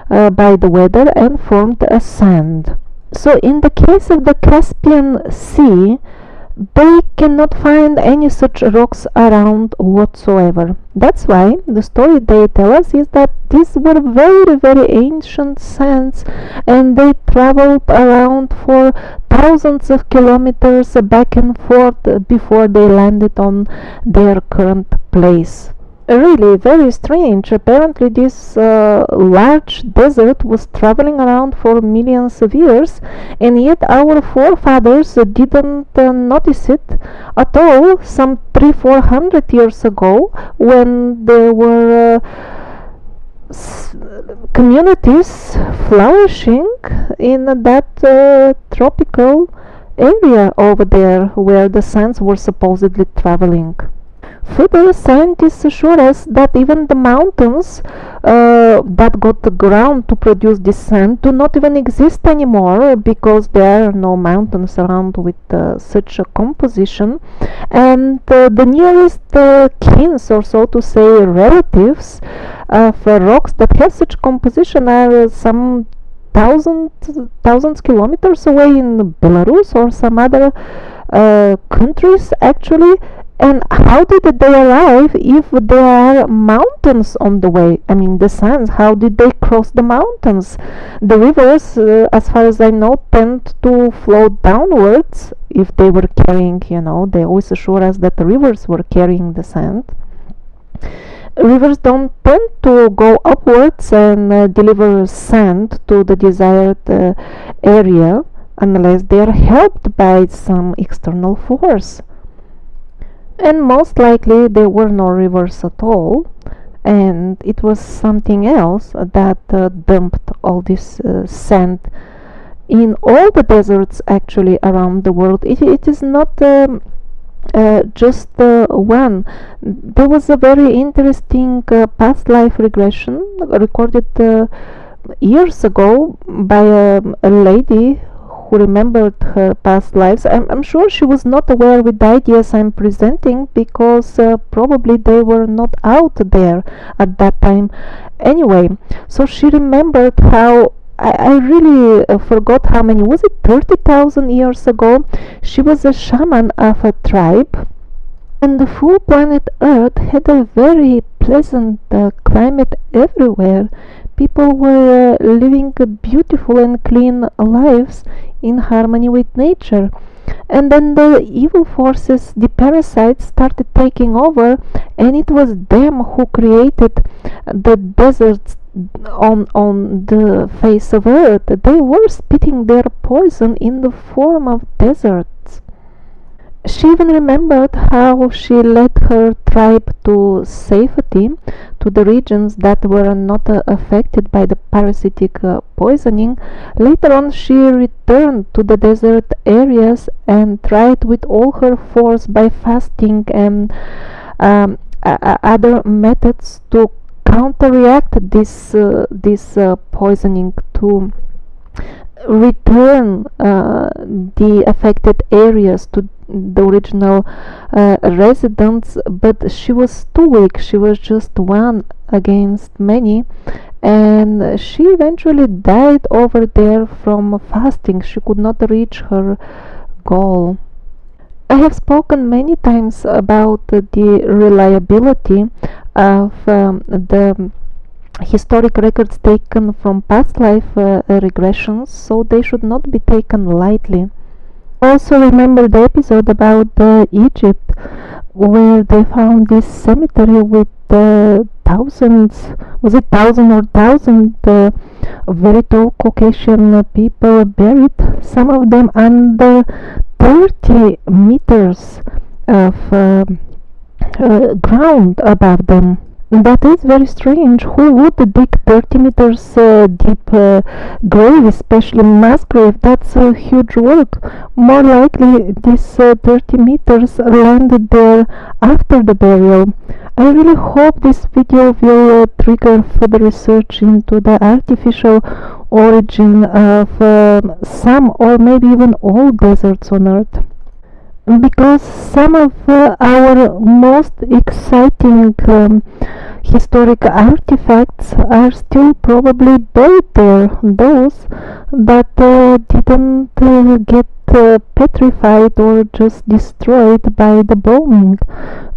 by the weather and formed a sand. So in the case of the Caspian Sea, they cannot find any such rocks around whatsoever. That's why the story they tell us is that these were very, very ancient sands, and they traveled around for thousands of kilometers back and forth before they landed on their current place. Really very strange. Apparently this large desert was traveling around for millions of years, and yet our forefathers didn't notice it at all some 300-400 years ago, when there were communities flourishing in that tropical area over there where the sands were supposedly traveling. Further, scientists assure us that even the mountains that got the ground to produce this sand do not even exist anymore, because there are no mountains around with such a composition, and the nearest kins, or so to say relatives, of rocks that have such composition are some thousands kilometers away in Belarus or some other countries actually. And how did they arrive if there are mountains on the way? I mean, the sands, how did they cross the mountains? The rivers, as far as I know, tend to flow downwards if they were carrying, they always assure us that the rivers were carrying the sand. Rivers don't tend to go upwards and deliver sand to the desired area unless they are helped by some external force. And most likely there were no rivers at all, and it was something else that dumped all this sand in all the deserts actually around the world. It is not just one. There was a very interesting past life regression recorded years ago by a lady who remembered her past lives. I'm sure she was not aware with the ideas I'm presenting, because probably they were not out there at that time anyway. So she remembered how I really forgot how many, was it 30,000 years ago? She was a shaman of a tribe, and the full planet Earth had a very pleasant climate everywhere. People were living beautiful and clean lives in harmony with nature. And then the evil forces, the parasites, started taking over, and it was them who created the deserts on the face of Earth. They were spitting their poison in the form of deserts. She even remembered how she led her tribe to safety, to the regions that were not affected by the parasitic poisoning. Later on, she returned to the desert areas and tried with all her force by fasting and other methods to counteract this poisoning, to return the affected areas to the original residents, but she was too weak. She was just one against many, and she eventually died over there from fasting. She could not reach her goal. I have spoken many times about the reliability of the historic records taken from past life regressions, so they should not be taken lightly. Also remember the episode about Egypt, where they found this cemetery with thousands, was it thousand very tall Caucasian people buried, some of them under 30 meters of ground above them. That is very strange. Who would dig 30 meters deep grave, especially mass grave? That's a huge work. More likely, this 30 meters landed there after the burial. I really hope this video will trigger further research into the artificial origin of some or maybe even all deserts on Earth. Because some of our most exciting historic artifacts are still probably buried there, those that didn't get petrified or just destroyed by the bombing.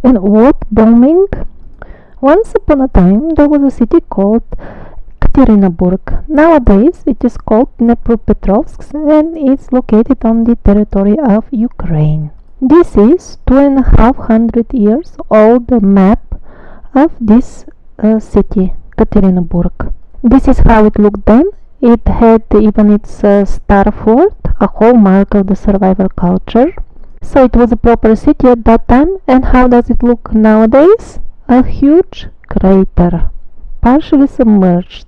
And what bombing? Once upon a time there was a city called Ekaterinburg. Nowadays it is called Dnepropetrovsk, and it's located on the territory of Ukraine. This is 2,500 years old map of this city, Ekaterinburg. This is how it looked then. It had even its star fort, a hallmark of the survivor culture. So it was a proper city at that time. And how does it look nowadays? A huge crater, partially submerged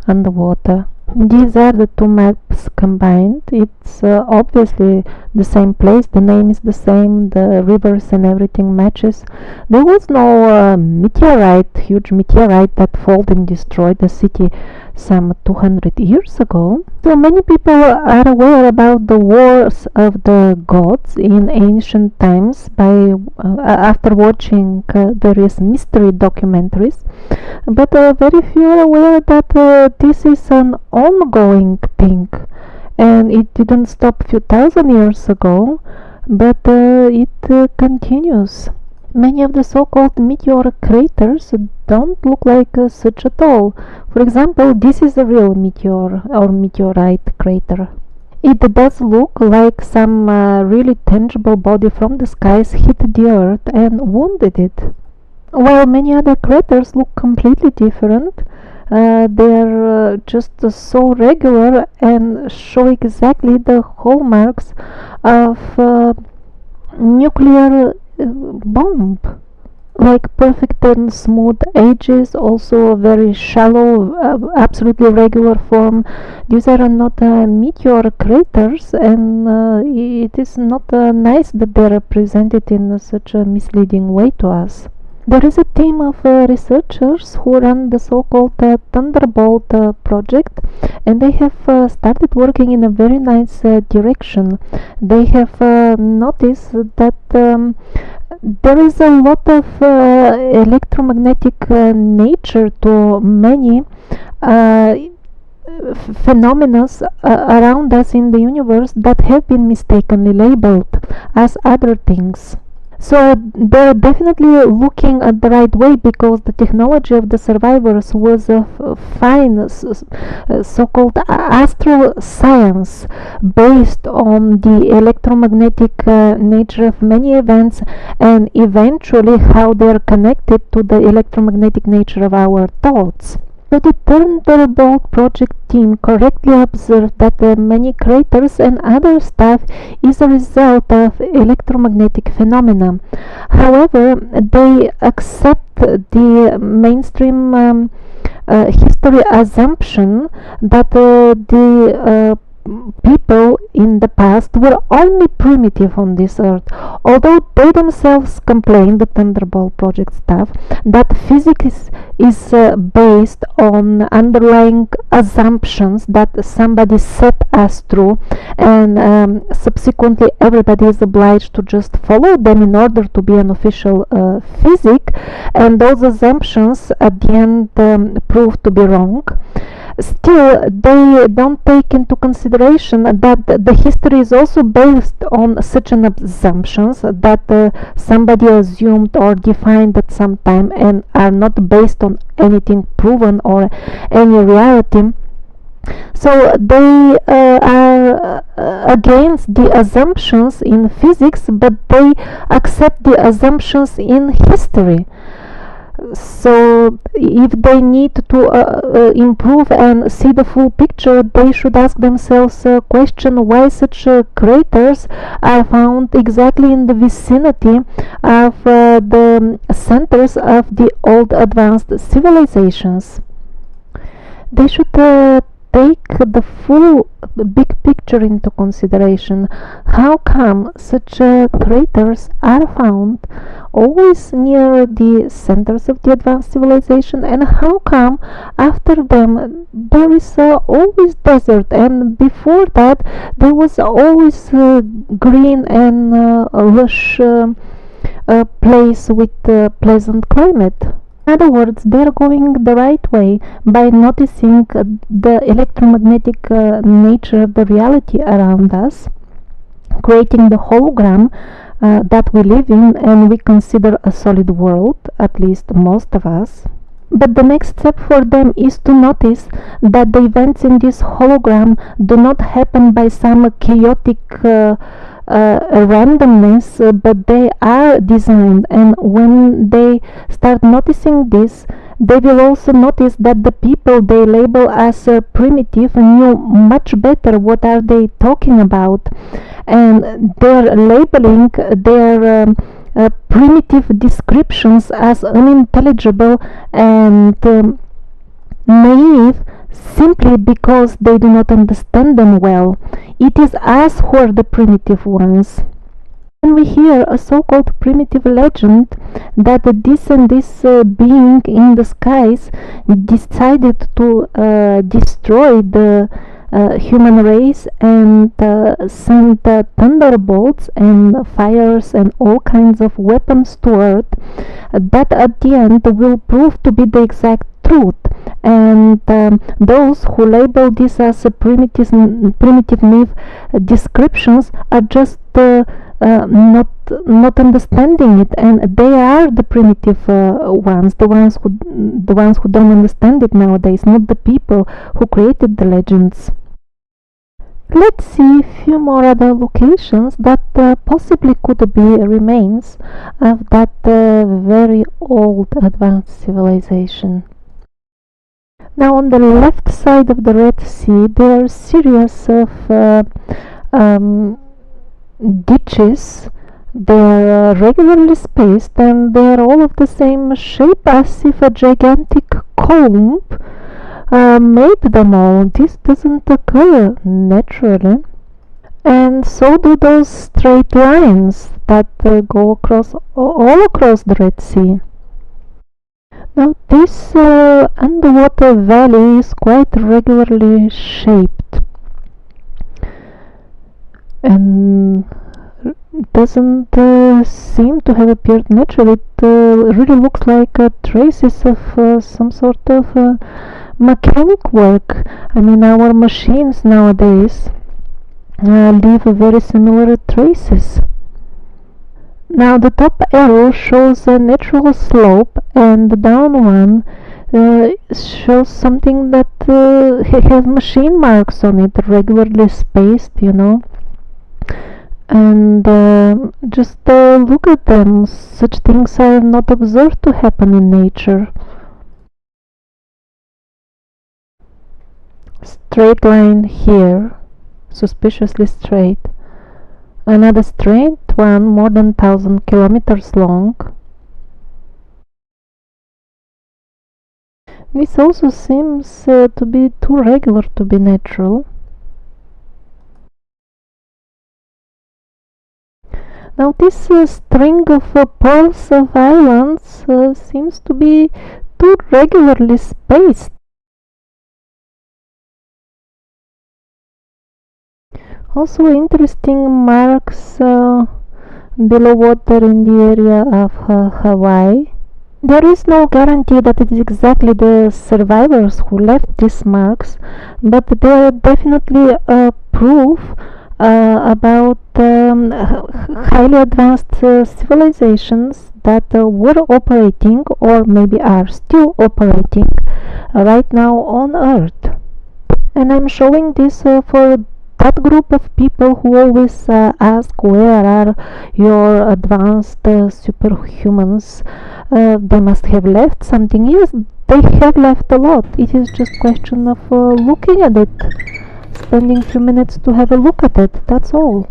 underwater. These are the two maps combined. It's obviously the same place, the name is the same, the rivers and everything matches. There was no huge meteorite that fell and destroyed the city some 200 years ago. So many people are aware about the wars of the gods in ancient times by after watching various mystery documentaries, but very few are aware that this is an ongoing thing, and it didn't stop a few thousand years ago, but it continues. Many of the so-called meteor craters don't look like such at all. For example, this is a real meteor or meteorite crater. It does look like some really tangible body from the skies hit the earth and wounded it. While many other craters look completely different, they're just so regular and show exactly the hallmarks of nuclear bomb, like perfect and smooth edges, also very shallow, absolutely regular form. These are not meteor craters, and it is not nice that they are presented in such a misleading way to us. There is a team of researchers who run the so-called Thunderbolt project, and they have started working in a very nice direction. They have noticed that there is a lot of electromagnetic nature to many phenomena around us in the universe that have been mistakenly labeled as other things. So they're definitely looking at the right way, because the technology of the survivors was a fine so-called astral science based on the electromagnetic nature of many events, and eventually how they're connected to the electromagnetic nature of our thoughts. So the Thunderbolt project team correctly observed that many craters and other stuff is a result of electromagnetic phenomena. However, they accept the mainstream history assumption that the people in the past were only primitive on this earth, although they themselves complain, the Thunderbolt project staff, that physics is based on underlying assumptions that somebody set us through, and subsequently everybody is obliged to just follow them in order to be an official physic, and those assumptions at the end prove to be wrong. Still, they don't take into consideration that the history is also based on such an assumptions that somebody assumed or defined at some time, and are not based on anything proven or any reality. So they are against the assumptions in physics, but they accept the assumptions in history. So if they need to improve and see the full picture, they should ask themselves a question: why such craters are found exactly in the vicinity of the centers of the old advanced civilizations? They should take the full big picture into consideration. How come such craters are found always near the centers of the advanced civilization, and how come after them there is always desert, and before that there was always green and lush place with pleasant climate? In other words, they are going the right way by noticing the electromagnetic nature of the reality around us, creating the hologram that we live in and we consider a solid world, at least most of us. But the next step for them is to notice that the events in this hologram do not happen by some chaotic randomness, but they are designed, and when they start noticing this, they will also notice that the people they label as primitive knew much better what are they talking about, and they're labeling their primitive descriptions as unintelligible and naive, simply because they do not understand them well. It is us who are the primitive ones. When we hear a so-called primitive legend that this and this being in the skies decided to destroy the human race and send thunderbolts and fires and all kinds of weapons to Earth, that at the end will prove to be the exact truth, and those who label this as a primitive myth descriptions are just not understanding it, and they are the primitive ones, the ones who don't understand it nowadays, not the people who created the legends. Let's see a few more other locations that possibly could be remains of that very old advanced civilization. Now, on the left side of the Red Sea, there are a series of ditches. They are regularly spaced, and they are all of the same shape, as if a gigantic comb made them all. This doesn't occur naturally, and so do those straight lines that go across all across the Red Sea. Now, this underwater valley is quite regularly shaped and doesn't seem to have appeared naturally. It really looks like traces of some sort of mechanic work. I mean, our machines nowadays leave very similar traces. Now the top arrow shows a natural slope, and the down one shows something that has machine marks on it, regularly spaced, and just look at them. Such things are not observed to happen in nature. Straight line here, suspiciously straight. Another straight one, more than 1,000 kilometers long. This also seems to be too regular to be natural. Now this string of pearls of islands seems to be too regularly spaced. Also interesting marks below water in the area of Hawaii. There is no guarantee that it is exactly the survivors who left these marks, but they are definitely a proof about highly advanced civilizations that were operating, or maybe are still operating right now on Earth. And I'm showing this for that group of people who always ask, where are your advanced superhumans? They must have left something. Yes, they have left a lot. It is just question of looking at it, spending a few minutes to have a look at it, that's all.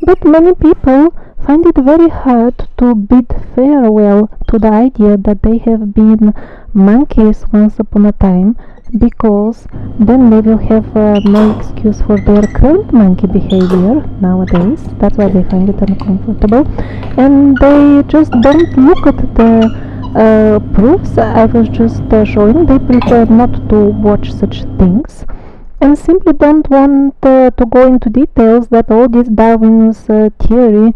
But many people find it very hard to bid farewell to the idea that they have been monkeys once upon a time, because then they will have no excuse for their current monkey behavior nowadays. That's why they find it uncomfortable, and they just don't look at the proofs I was just showing. They prefer not to watch such things, and simply don't want to go into details that all this Darwin's theory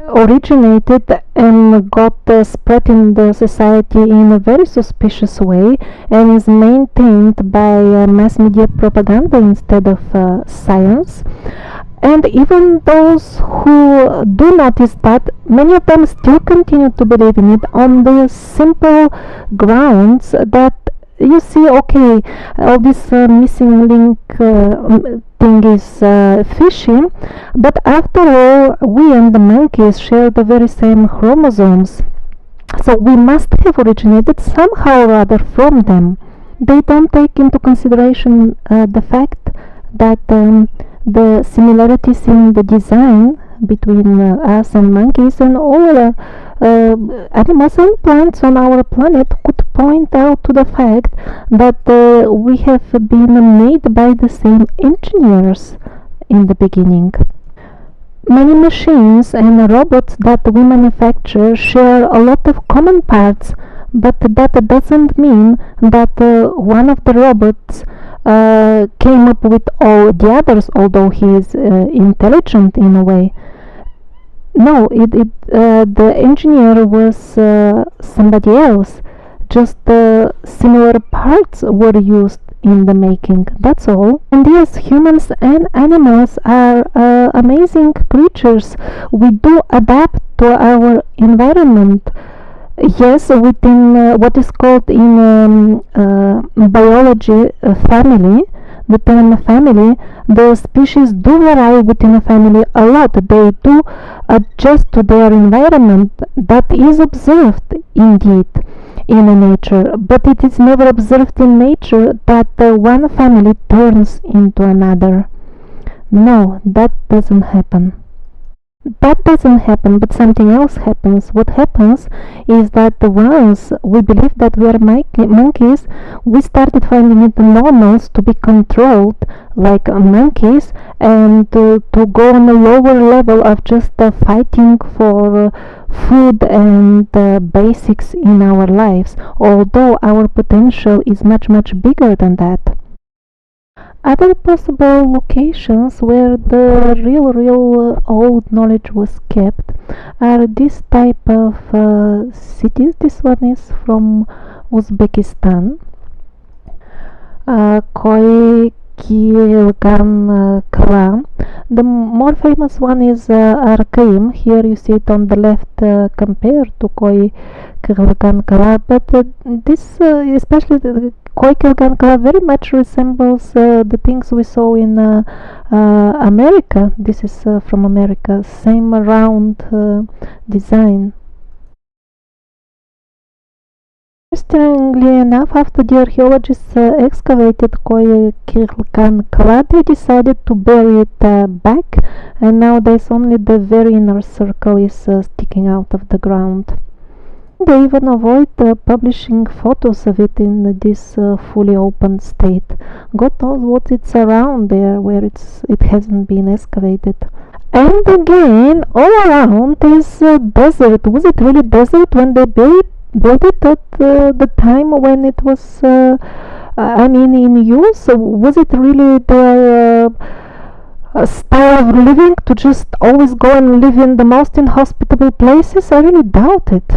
originated and got spread in the society in a very suspicious way, and is maintained by mass media propaganda instead of science. And even those who do notice that, many of them still continue to believe in it on the simple grounds that, you see, okay, all this missing link thing is fishy, but after all, we and the monkeys share the very same chromosomes, so we must have originated somehow or other from them. They don't take into consideration the fact that the similarities in the design between us and monkeys and all animals and plants on our planet could point out to the fact that we have been made by the same engineers in the beginning. Many machines and robots that we manufacture share a lot of common parts, but that doesn't mean that one of the robots came up with all the others, although he is intelligent in a way. No, the engineer was somebody else. Just similar parts were used in the making, that's all. And yes, humans and animals are amazing creatures. We do adapt to our environment. Yes, within what is called in biology family, the term family, the species do vary within a family a lot. They do adjust to their environment. That is observed indeed in nature, but it is never observed in nature that one family turns into another. No, that doesn't happen. That doesn't happen, but something else happens. What happens is that once we believe that we are monkeys, we started finding it normal to be controlled like monkeys, and to go on a lower level of just fighting for food and basics in our lives, although our potential is much, much bigger than that. Other possible locations where the real old knowledge was kept are this type of cities. This one is from Uzbekistan. Koi Kilgan Klan. The more famous one is Arkaim. Here you see it on the left compared to Koi Kilgan Kala, but this especially the Koi Kilgan Kala very much resembles the things we saw in America. This is from America, same round design. Interestingly enough, after the archaeologists excavated Koyakilkan Kala, they decided to bury it back, and nowadays only the very inner circle is sticking out of the ground. They even avoid publishing photos of it in this fully open state. God knows what it's around there where it hasn't been excavated. And again, all around is desert. Was it really desert when they built it at the time when it was, in use? Was it really their style of living to just always go and live in the most inhospitable places? I really doubt it.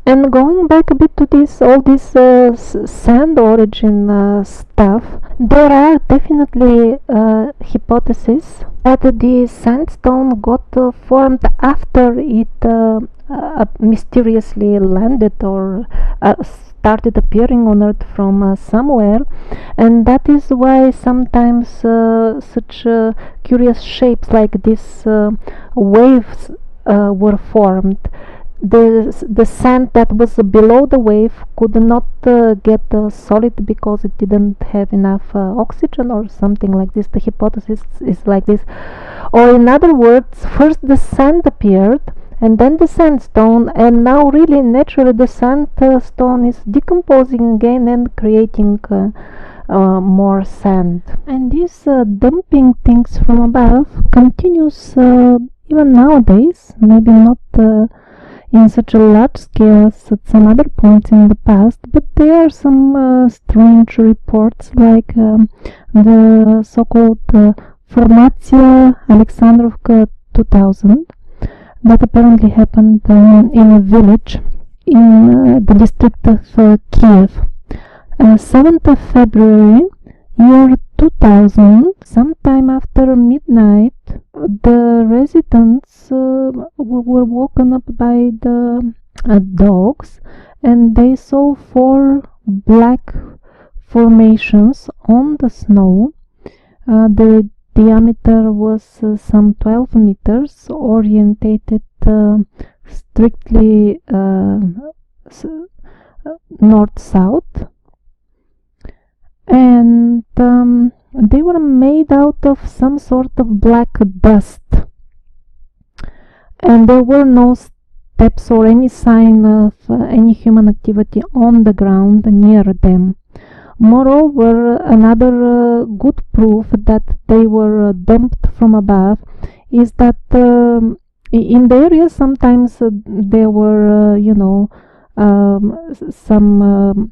And going back a bit to all this sand origin stuff, there are definitely hypotheses that the sandstone got formed after it mysteriously landed or started appearing on Earth from somewhere, and that is why sometimes such curious shapes like these waves were formed. The sand that was below the wave could not get solid because it didn't have enough oxygen or something like this. The hypothesis is like this. Or in other words, first the sand appeared and then the sandstone, and now really naturally the sandstone is decomposing again and creating more sand. And this dumping things from above continues even nowadays, maybe not in such a large scale as at some other points in the past, but there are some strange reports like the so-called Formatia Alexandrovka 2000 that apparently happened in a village in the district of Kiev. 7th of February, year 2000, sometime after midnight, the residents were woken up by the dogs, and they saw 4 black formations on the snow. The diameter was some 12 meters, orientated strictly north-south, and they were made out of some sort of black dust, and there were no steps or any sign of any human activity on the ground near them. Moreover, another good proof that they were dumped from above is that in the area sometimes there were some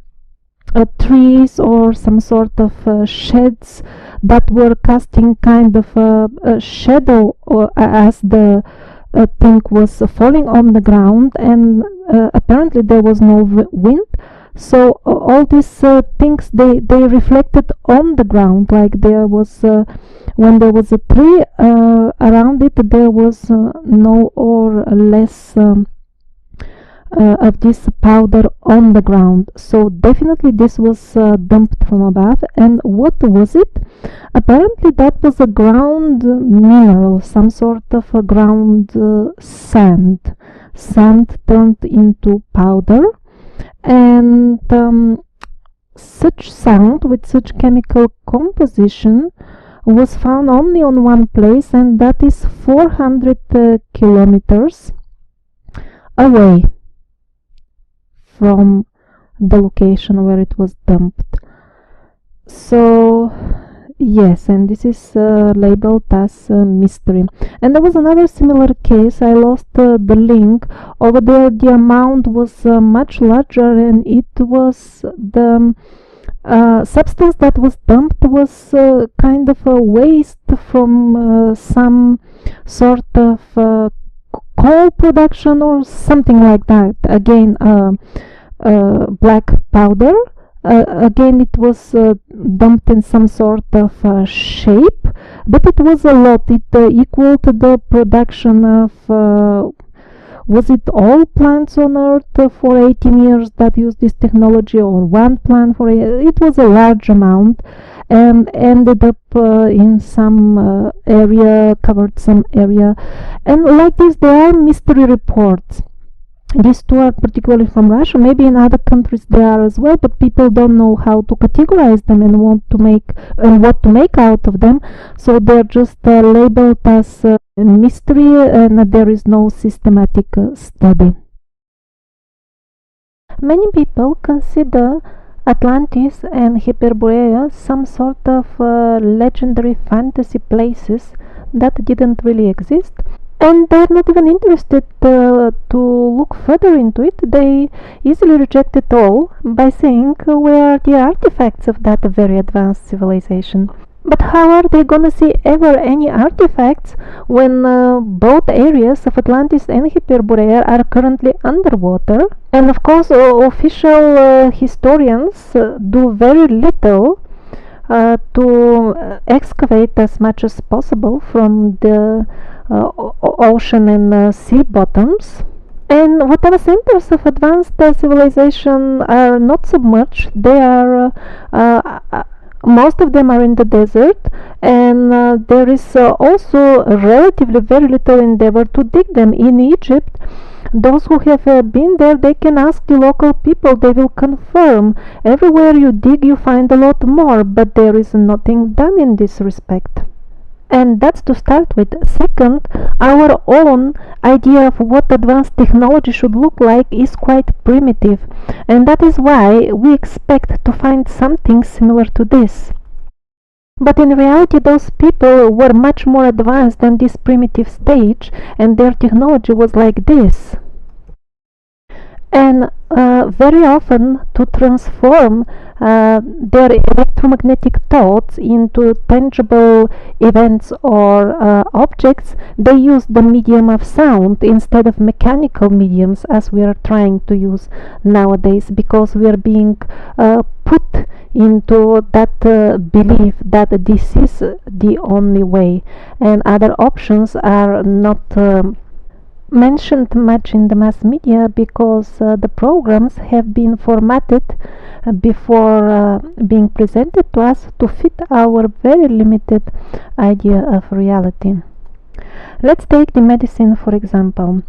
trees or some sort of sheds that were casting kind of a shadow as the thing was falling on the ground, and apparently there was no wind, so all these things they reflected on the ground, like there was when there was a tree around it, there was no or less of this powder on the ground. So definitely this was dumped from above. And what was it? Apparently that was a ground mineral, some sort of a ground sand turned into powder, and such sand with such chemical composition was found only on one place, and that is 400 kilometers away from the location where it was dumped. So yes, and this is labeled as a mystery. And there was another similar case. I lost the link. Over there the amount was much larger, and it was the substance that was dumped was kind of a waste from some sort of coal production or something like that. Again, black powder Again, it was dumped in some sort of shape, but it was a lot. It equaled the production of was it all plants on Earth for 18 years that used this technology, or one plant for it was a large amount, and ended up in some area, covered some area, and like this, there are mystery reports. These two are particularly from Russia. Maybe in other countries they are as well, but people don't know how to categorize them and want to make and what to make out of them. So they're just labeled as mystery, and there is no systematic study. Many people consider Atlantis and Hyperborea some sort of legendary fantasy places that didn't really exist, and they're not even interested to look further into it. They easily reject it all by saying where are the artifacts of that very advanced civilization. But how are they gonna see ever any artifacts when both areas of Atlantis and Hyperborea are currently underwater? And of course, official historians do very little to excavate as much as possible from the ocean and sea bottoms. And whatever centers of advanced civilization are not submerged, they are most of them are in the desert, and there is also relatively very little endeavor to dig them. In Egypt, those who have been there, they can ask the local people, they will confirm. Everywhere you dig, you find a lot more, but there is nothing done in this respect. And that's to start with. Second, our own idea of what advanced technology should look like is quite primitive, and that is why we expect to find something similar to this. But in reality, those people were much more advanced than this primitive stage, and their technology was like this. And very often, to transform their electromagnetic thoughts into tangible events or objects, they use the medium of sound instead of mechanical mediums, as we are trying to use nowadays, because we are being put into that belief that this is the only way, and other options are not mentioned much in the mass media, because the programs have been formatted before being presented to us to fit our very limited idea of reality. Let's take the medicine for example.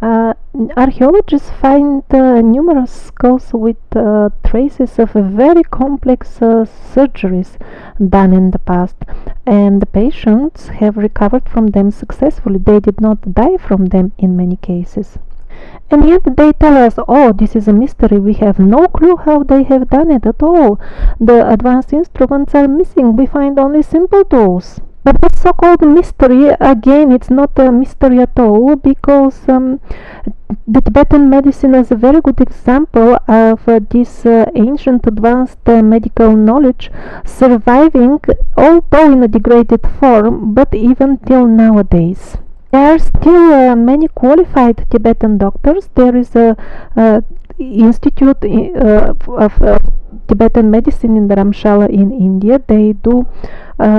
Archaeologists find numerous skulls with traces of very complex surgeries done in the past, and the patients have recovered from them successfully. They did not die from them in many cases. And yet they tell us, oh, this is a mystery, we have no clue how they have done it at all. The advanced instruments are missing, we find only simple tools. But this so-called mystery, again, it's not a mystery at all, because the Tibetan medicine is a very good example of this ancient advanced medical knowledge surviving, although in a degraded form, but even till nowadays. There are still many qualified Tibetan doctors. There is a institute of Tibetan medicine in Dharamshala in India. They do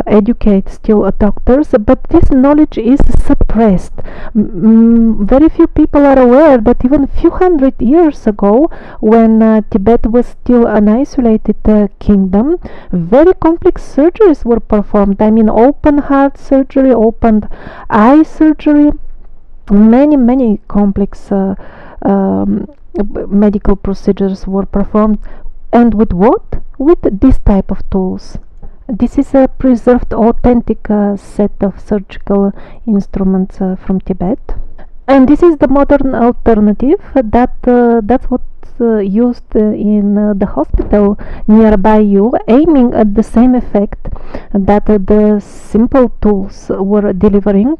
educate still doctors, but this knowledge is suppressed. Very few people are aware that even a few hundred years ago, when Tibet was still an isolated kingdom, very complex surgeries were performed. I mean, open heart surgery, open eye surgery, many complex medical procedures were performed. And with what? With this type of tools. This is a preserved authentic set of surgical instruments from Tibet, and this is the modern alternative. That's what's used in the hospital nearby you, aiming at the same effect that the simple tools were delivering.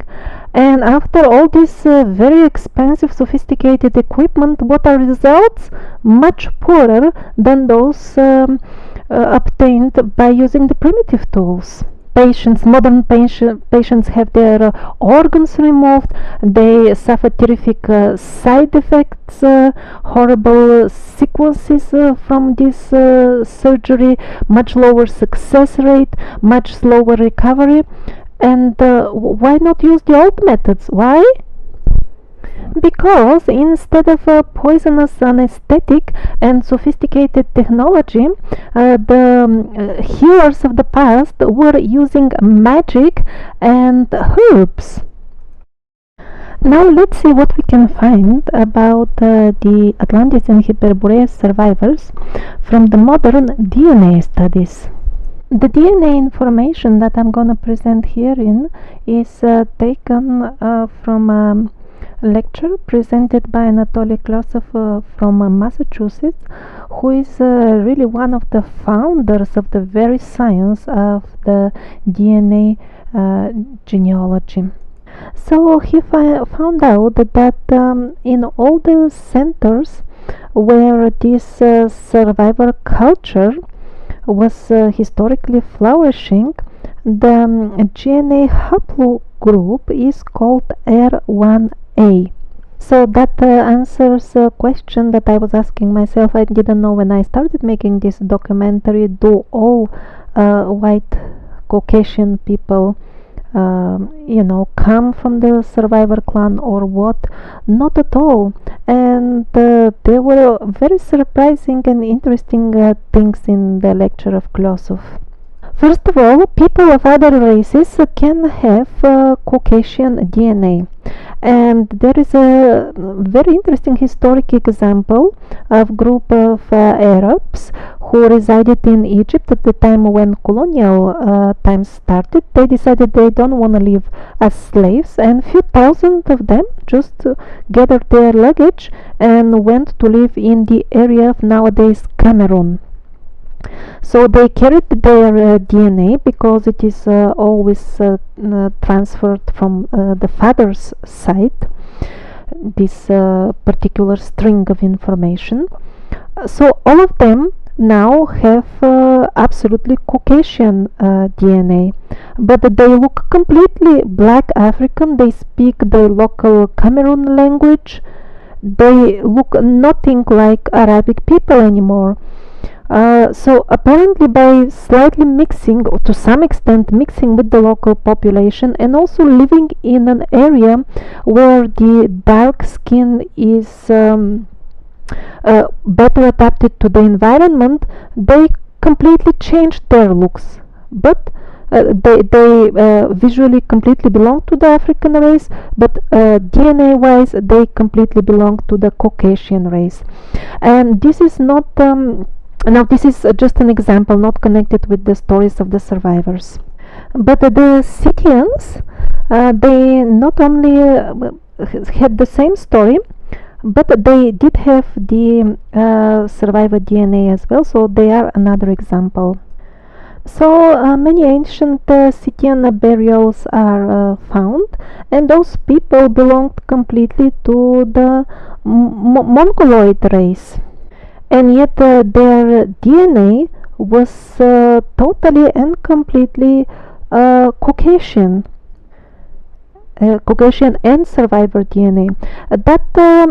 And after all this very expensive sophisticated equipment, what are results? Much poorer than those obtained by using the primitive tools. modern patients have their organs removed. They suffer terrific side effects, horrible sequences from this surgery, much lower success rate, much slower recovery. And why not use the old methods? Why? Because instead of poisonous anesthetic and sophisticated technology, the healers of the past were using magic and herbs. Now let's see what we can find about the Atlantis and Hyperborean survivors from the modern DNA studies. The DNA information that I'm gonna present herein is taken from lecture presented by Anatoly Klosov from Massachusetts, who is really one of the founders of the very science of the DNA genealogy. So he found out that in all the centers where this survivor culture was historically flourishing, the DNA haplogroup is called R1A. So that answers a question that I was asking myself. I didn't know when I started making this documentary, do all white Caucasian people come from the survivor clan or what? Not at all. And there were very surprising and interesting things in the lecture of Klosov. First of all, people of other races can have Caucasian DNA. And there is a very interesting historic example of group of Arabs who resided in Egypt at the time when colonial times started. They decided they don't want to live as slaves, and few thousand of them just gathered their luggage and went to live in the area of nowadays Cameroon. So they carried their DNA because it is always transferred from the father's side, this particular string of information. So all of them now have absolutely Caucasian DNA, but they look completely black African. They speak the local Cameroon language. They look nothing like Arabic people anymore. So apparently by slightly mixing, or to some extent mixing with the local population, and also living in an area where the dark skin is better adapted to the environment, they completely changed their looks. But they visually completely belong to the African race, but DNA wise they completely belong to the Caucasian race. And this is not now this is just an example, not connected with the stories of the survivors. But the Scythians, they not only had the same story, but they did have the survivor DNA as well, so they are another example. So many ancient Scythian burials are found, and those people belonged completely to the Mongoloid race. And yet their DNA was totally and completely Caucasian. Caucasian and survivor DNA. That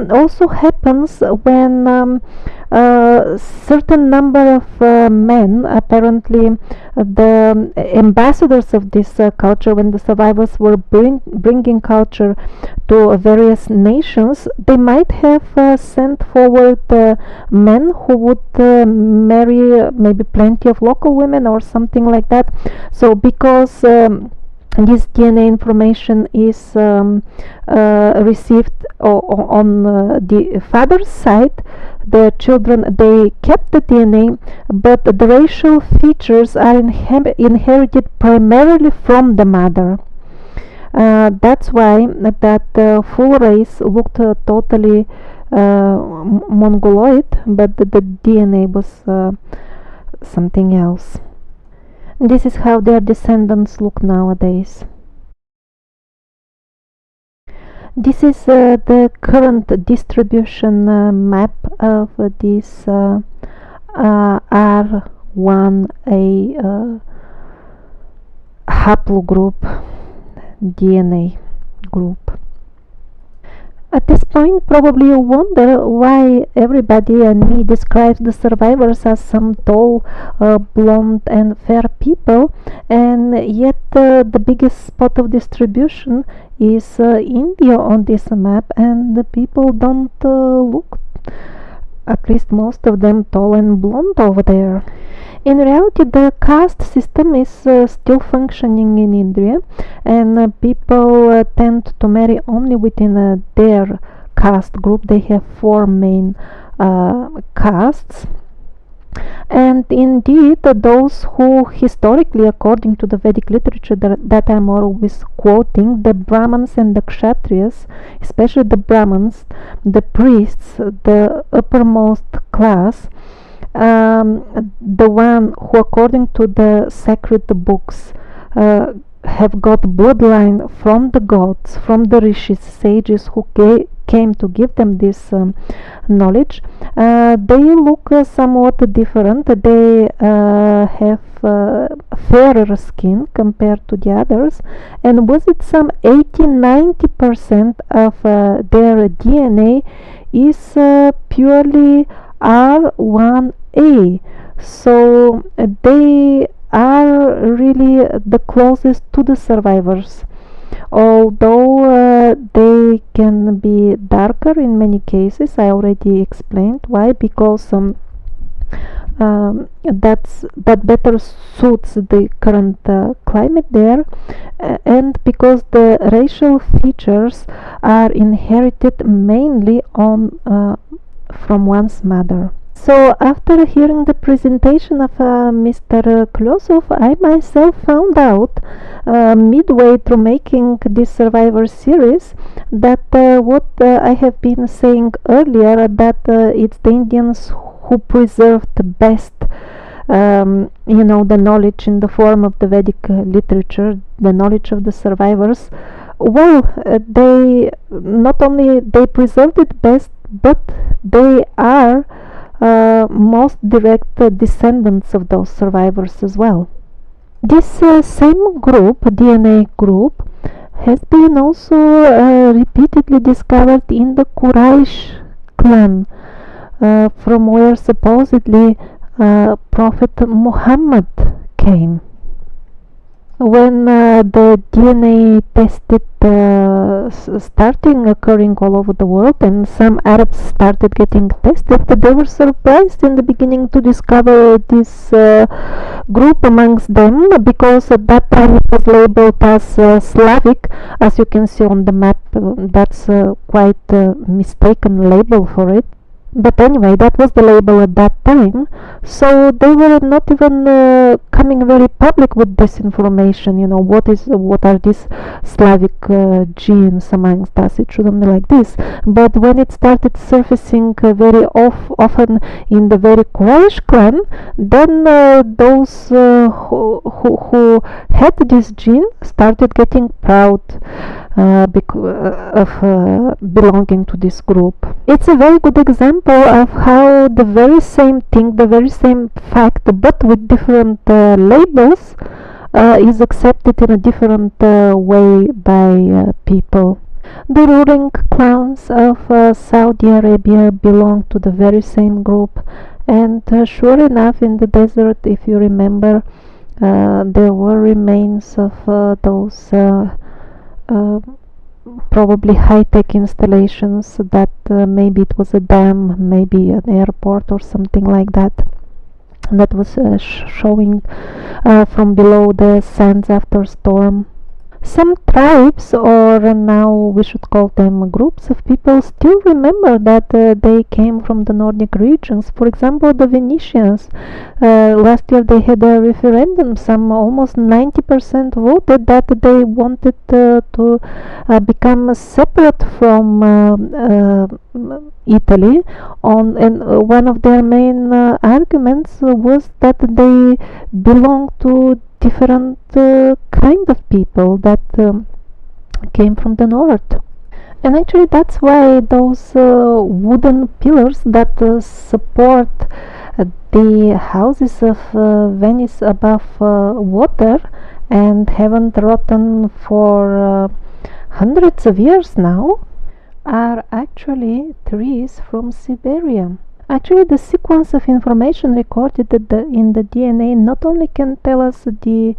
also happens when certain number of men, apparently the ambassadors of this culture, when the survivors were bringing culture to various nations, they might have sent forward men who would marry maybe plenty of local women or something like that. So because this DNA information is received on the father's side, the children, they kept the DNA, but the racial features are inherited primarily from the mother. That's why that full race looked totally Mongoloid, but the DNA was something else. This is how their descendants look nowadays. This is the current distribution map of this R1A haplogroup DNA group. At this point, probably you wonder why everybody and me describes the survivors as some tall, blonde, and fair people, and yet the biggest spot of distribution is India on this map, and the people don't look, at least most of them, tall and blonde over there. In reality, the caste system is still functioning in India, and people tend to marry only within their caste group. They have four main castes. And indeed, those who historically, according to the Vedic literature that I'm always quoting, the Brahmins and the Kshatriyas, especially the Brahmins, the priests, the uppermost class, the one who, according to the sacred books, have got bloodline from the gods, from the rishis, sages who came to give them this knowledge. They look somewhat different. They have fairer skin compared to the others, and was it some 80-90% of their DNA is purely R1A, so they are really the closest to the survivors, although they can be darker in many cases. I already explained why, because that better suits the current climate there, and because the racial features are inherited mainly on from one's mother. So after hearing the presentation of Mr. Klosov, I myself found out midway through making this Survivor series that what I have been saying earlier, that it's the Indians who preserved best the knowledge in the form of the Vedic literature, the knowledge of the survivors. Well, they not only they preserved it best, but they are most direct descendants of those survivors as well. This same group, DNA group, has been also repeatedly discovered in the Quraysh clan, from where supposedly Prophet Muhammad came. When the DNA tested starting occurring all over the world, and some Arabs started getting tested, they were surprised in the beginning to discover this group amongst them, because at that time it was labeled as Slavic. As you can see on the map, that's quite a mistaken label for it. But anyway, that was the label at that time, so they were not even coming very public with this information. What are these Slavic genes amongst us? It shouldn't be like this. But when it started surfacing very often in the very Quraysh clan, then those who had this gene started getting proud of belonging to this group. It's a very good example of how the very same thing, the very same fact, but with different labels, is accepted in a different way by people. The ruling clans of Saudi Arabia belong to the very same group, and sure enough, in the desert, if you remember, there were remains of those probably high-tech installations that maybe it was a dam, maybe an airport or something like that was showing from below the sands after storm. Some tribes, or now we should call them groups of people, still remember that they came from the Nordic regions. For example, the Venetians, last year they had a referendum. Some almost 90% voted that they wanted to become separate from Italy, and one of their main arguments was that they belong to different kind of people that came from the north. And actually that's why those wooden pillars that support the houses of Venice above water, and haven't rotten for hundreds of years now, are actually trees from Siberia. Actually, the sequence of information recorded in the DNA not only can tell us the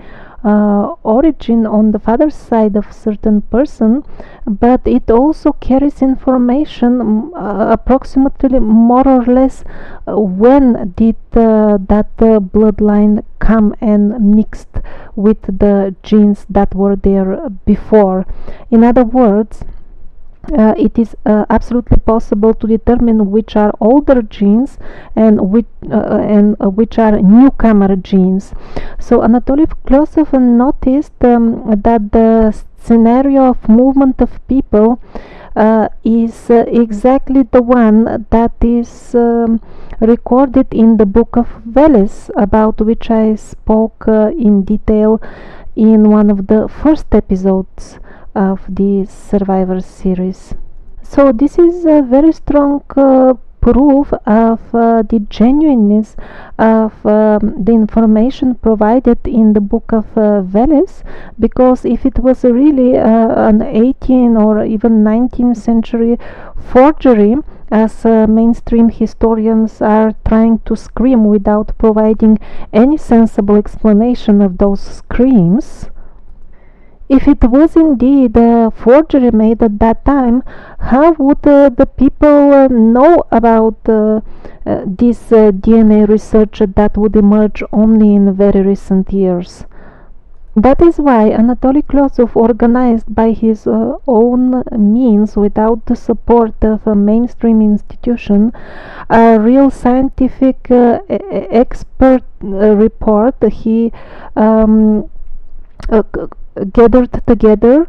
origin on the father's side of a certain person, but it also carries information approximately more or less when did that bloodline come and mixed with the genes that were there before. In other words, it is absolutely possible to determine which are older genes and which are newcomer genes. So Anatoly Klosov noticed that the scenario of movement of people is exactly the one that is recorded in the book of Veles, about which I spoke in detail in one of the first episodes of the Survivor series. So this is a very strong proof of the genuineness of the information provided in the book of Veles, because if it was really an 18th or even 19th century forgery, as mainstream historians are trying to scream without providing any sensible explanation of those screams, if it was indeed a forgery made at that time, how would the people know about this DNA research that would emerge only in very recent years? That is why Anatoly Klosov organized by his own means, without the support of a mainstream institution, a real scientific expert report. He gathered together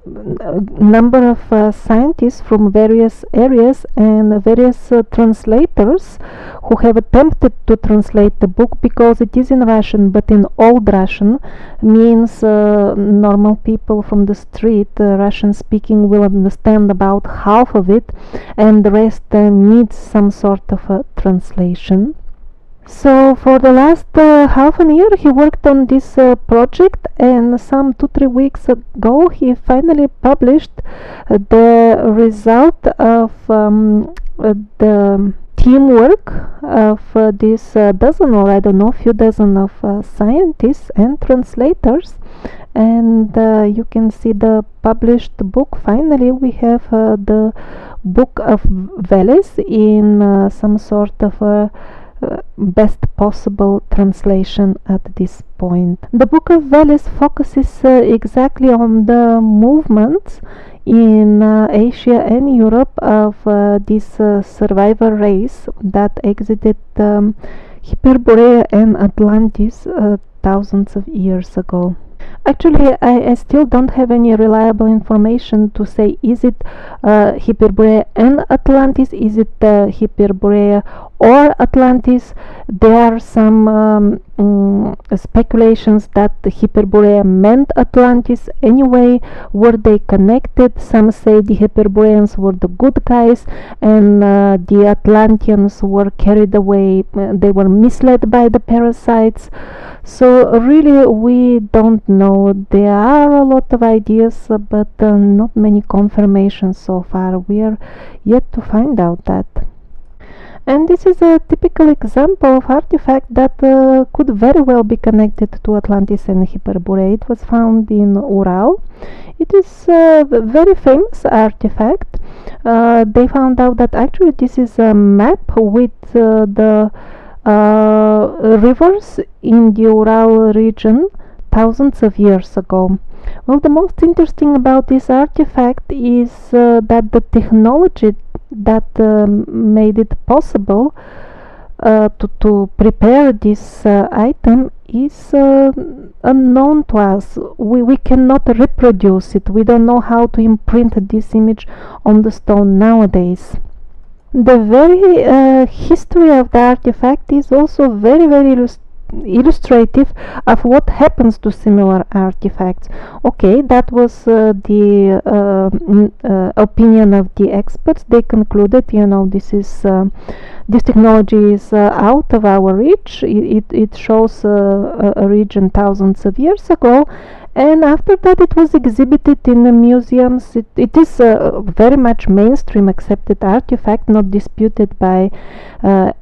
number of scientists from various areas and various translators who have attempted to translate the book, because it is in Russian, but in Old Russian, means normal people from the street, Russian speaking, will understand about half of it, and the rest needs some sort of a translation. So for the last half a year he worked on this project, and some 2-3 weeks ago he finally published the result of the teamwork of this dozen, or I don't know, few dozen of scientists and translators. And you can see the published book. Finally we have the book of Veles in some sort of best possible translation at this point. The book of Veles focuses exactly on the movements in Asia and Europe of this survivor race that exited Hyperborea and Atlantis thousands of years ago. Actually, I still don't have any reliable information to say, is it Hyperborea and Atlantis, is it Hyperborea or Atlantis. There are some speculations that the Hyperborea meant Atlantis. Anyway, were they connected? Some say the Hyperboreans were the good guys and the Atlanteans were carried away, they were misled by the parasites. So really we don't know. There are a lot of ideas, but not many confirmations so far. We are yet to find out that. And this is a typical example of artifact that could very well be connected to Atlantis and Hyperborea. It was found in Ural. It is a very famous artifact. They found out that actually this is a map with the rivers in the Ural region thousands of years ago. Well, the most interesting about this artifact is that the technology that made it possible to prepare this item is unknown to us. We cannot reproduce it. We don't know how to imprint this image on the stone nowadays. The very history of the artifact is also very illustrative of what happens to similar artifacts. Okay, that was the opinion of the experts. They concluded, this technology is out of our reach. It shows a region thousands of years ago, and after that it was exhibited in the museums. It is a very much mainstream accepted artifact, not disputed by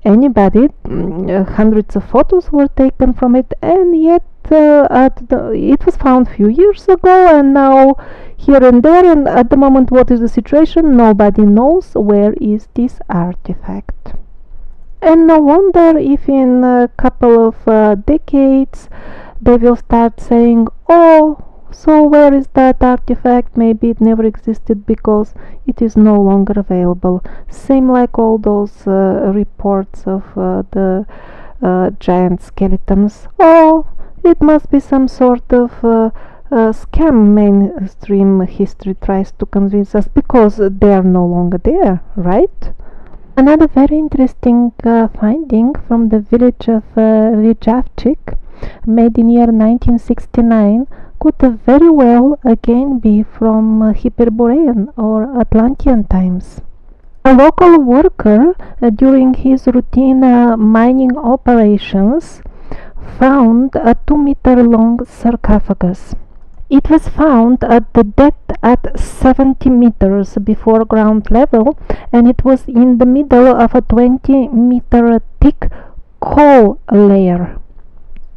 anybody. Hundreds of photos were taken from it, and yet it was found few years ago, and now here and there, and at the moment, what is the situation? Nobody knows where is this artifact. And no wonder if in a couple of decades they will start saying, oh, so where is that artifact? Maybe it never existed because it is no longer available. Same like all those reports of the giant skeletons. Oh, it must be some sort of scam. Mainstream history tries to convince us because they are no longer there, right? Another very interesting finding from the village of Rijavčík, made in year 1969, could very well again be from Hyperborean or Atlantean times. A local worker, during his routine mining operations, found a 2-meter long sarcophagus. It was found at the depth at 70 meters before ground level, and it was in the middle of a 20-meter thick coal layer.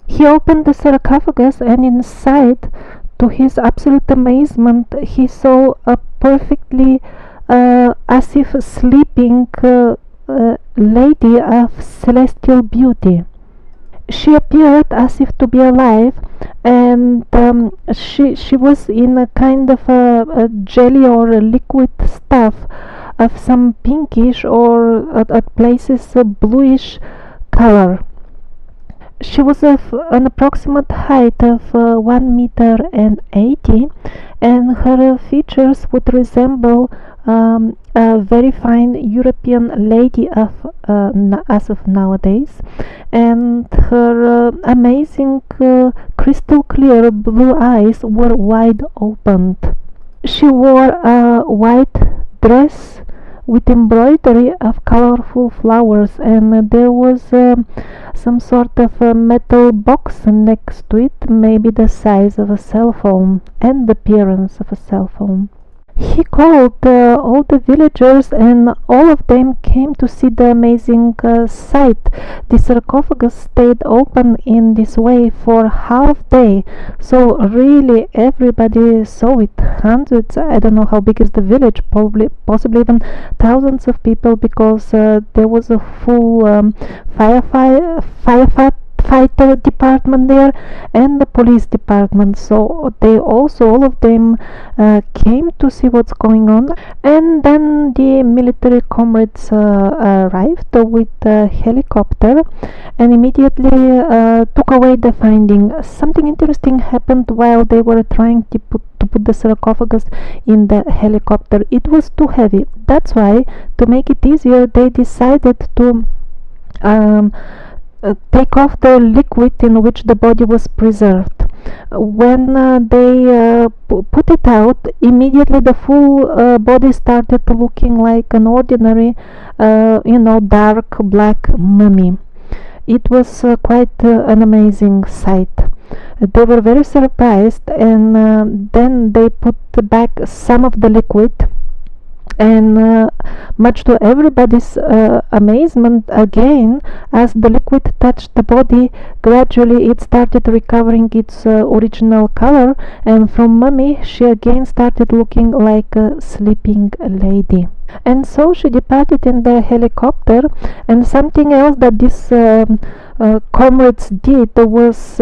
He opened the sarcophagus, and inside, to his absolute amazement, he saw a perfectly as if sleeping lady of celestial beauty. She appeared as if to be alive, and she was in a kind of a jelly or a liquid stuff of some pinkish or at places a bluish color. She was of an approximate height of 1 meter and 80, and her features would resemble a very fine European lady of as of nowadays, and her amazing crystal clear blue eyes were wide opened. She wore a white dress with embroidery of colorful flowers, and there was some sort of a metal box next to it, maybe the size of a cell phone and the appearance of a cell phone. He called all the villagers, and all of them came to see the amazing sight. The sarcophagus stayed open in this way for half day, so really everybody saw it. Hundreds, I don't know how big is the village, possibly even thousands of people, because there was a full firefighter department there and the police department, so they also, all of them came to see what's going on. And then the military comrades arrived with a helicopter and immediately took away the finding. Something interesting happened while they were trying to put the sarcophagus in the helicopter. It was too heavy. That's why, to make it easier, they decided to take off the liquid in which the body was preserved. When they put it out, immediately the full body started looking like an ordinary, dark black mummy. It was quite an amazing sight. They were very surprised, and then they put back some of the liquid, and much to everybody's amazement, again, as the liquid touched the body, gradually it started recovering its original color, and from mummy she again started looking like a sleeping lady. And so she departed in the helicopter. And something else that these comrades did was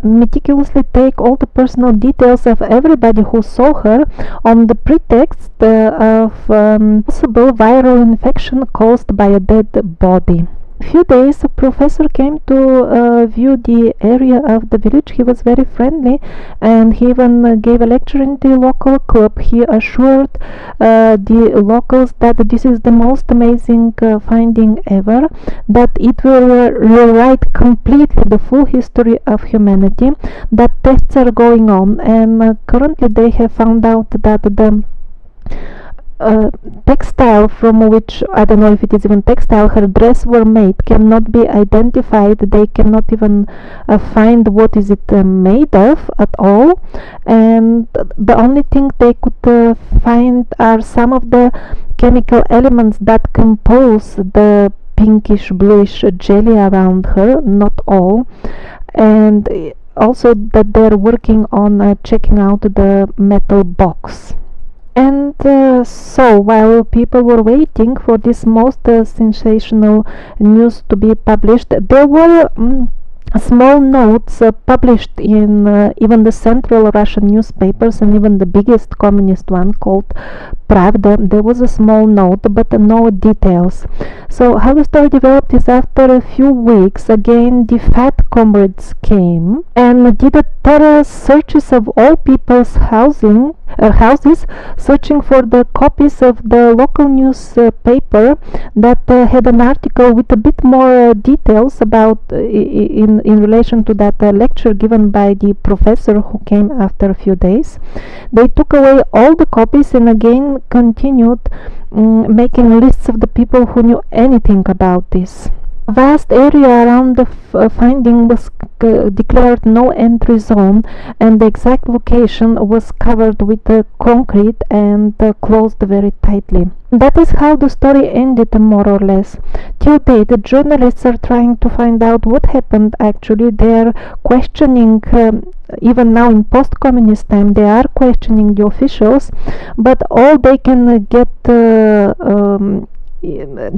meticulously take all the personal details of everybody who saw her, on the pretext of possible viral infection caused by a dead body. few days, a professor came to view the area of the village. He was very friendly, and he even gave a lecture in the local club. He assured the locals that this is the most amazing finding ever, that it will rewrite completely the full history of humanity, that tests are going on, and currently they have found out that the textile from which, I don't know if it is even textile, her dress were made cannot be identified. They cannot even find what is it made of at all, and the only thing they could find are some of the chemical elements that compose the pinkish bluish jelly around her, not all, and also that they're working on checking out the metal box. And so, while people were waiting for this most sensational news to be published, there were small notes published in even the central Russian newspapers, and even the biggest communist one called Pravda. There was a small note, but no details. So how the story developed is, after a few weeks, again the fat comrades came and did a thorough searches of all people's houses, searching for the copies of the local newspaper that had an article with a bit more details about in relation to that lecture given by the professor who came after a few days. They took away all the copies and again continued making lists of the people who knew anything about this. A vast area around the finding was declared no entry zone, and the exact location was covered with concrete and closed very tightly. That is how the story ended, more or less. Till date, the journalists are trying to find out what happened actually. They are questioning, even now in post-communist time, they are questioning the officials, but all they can get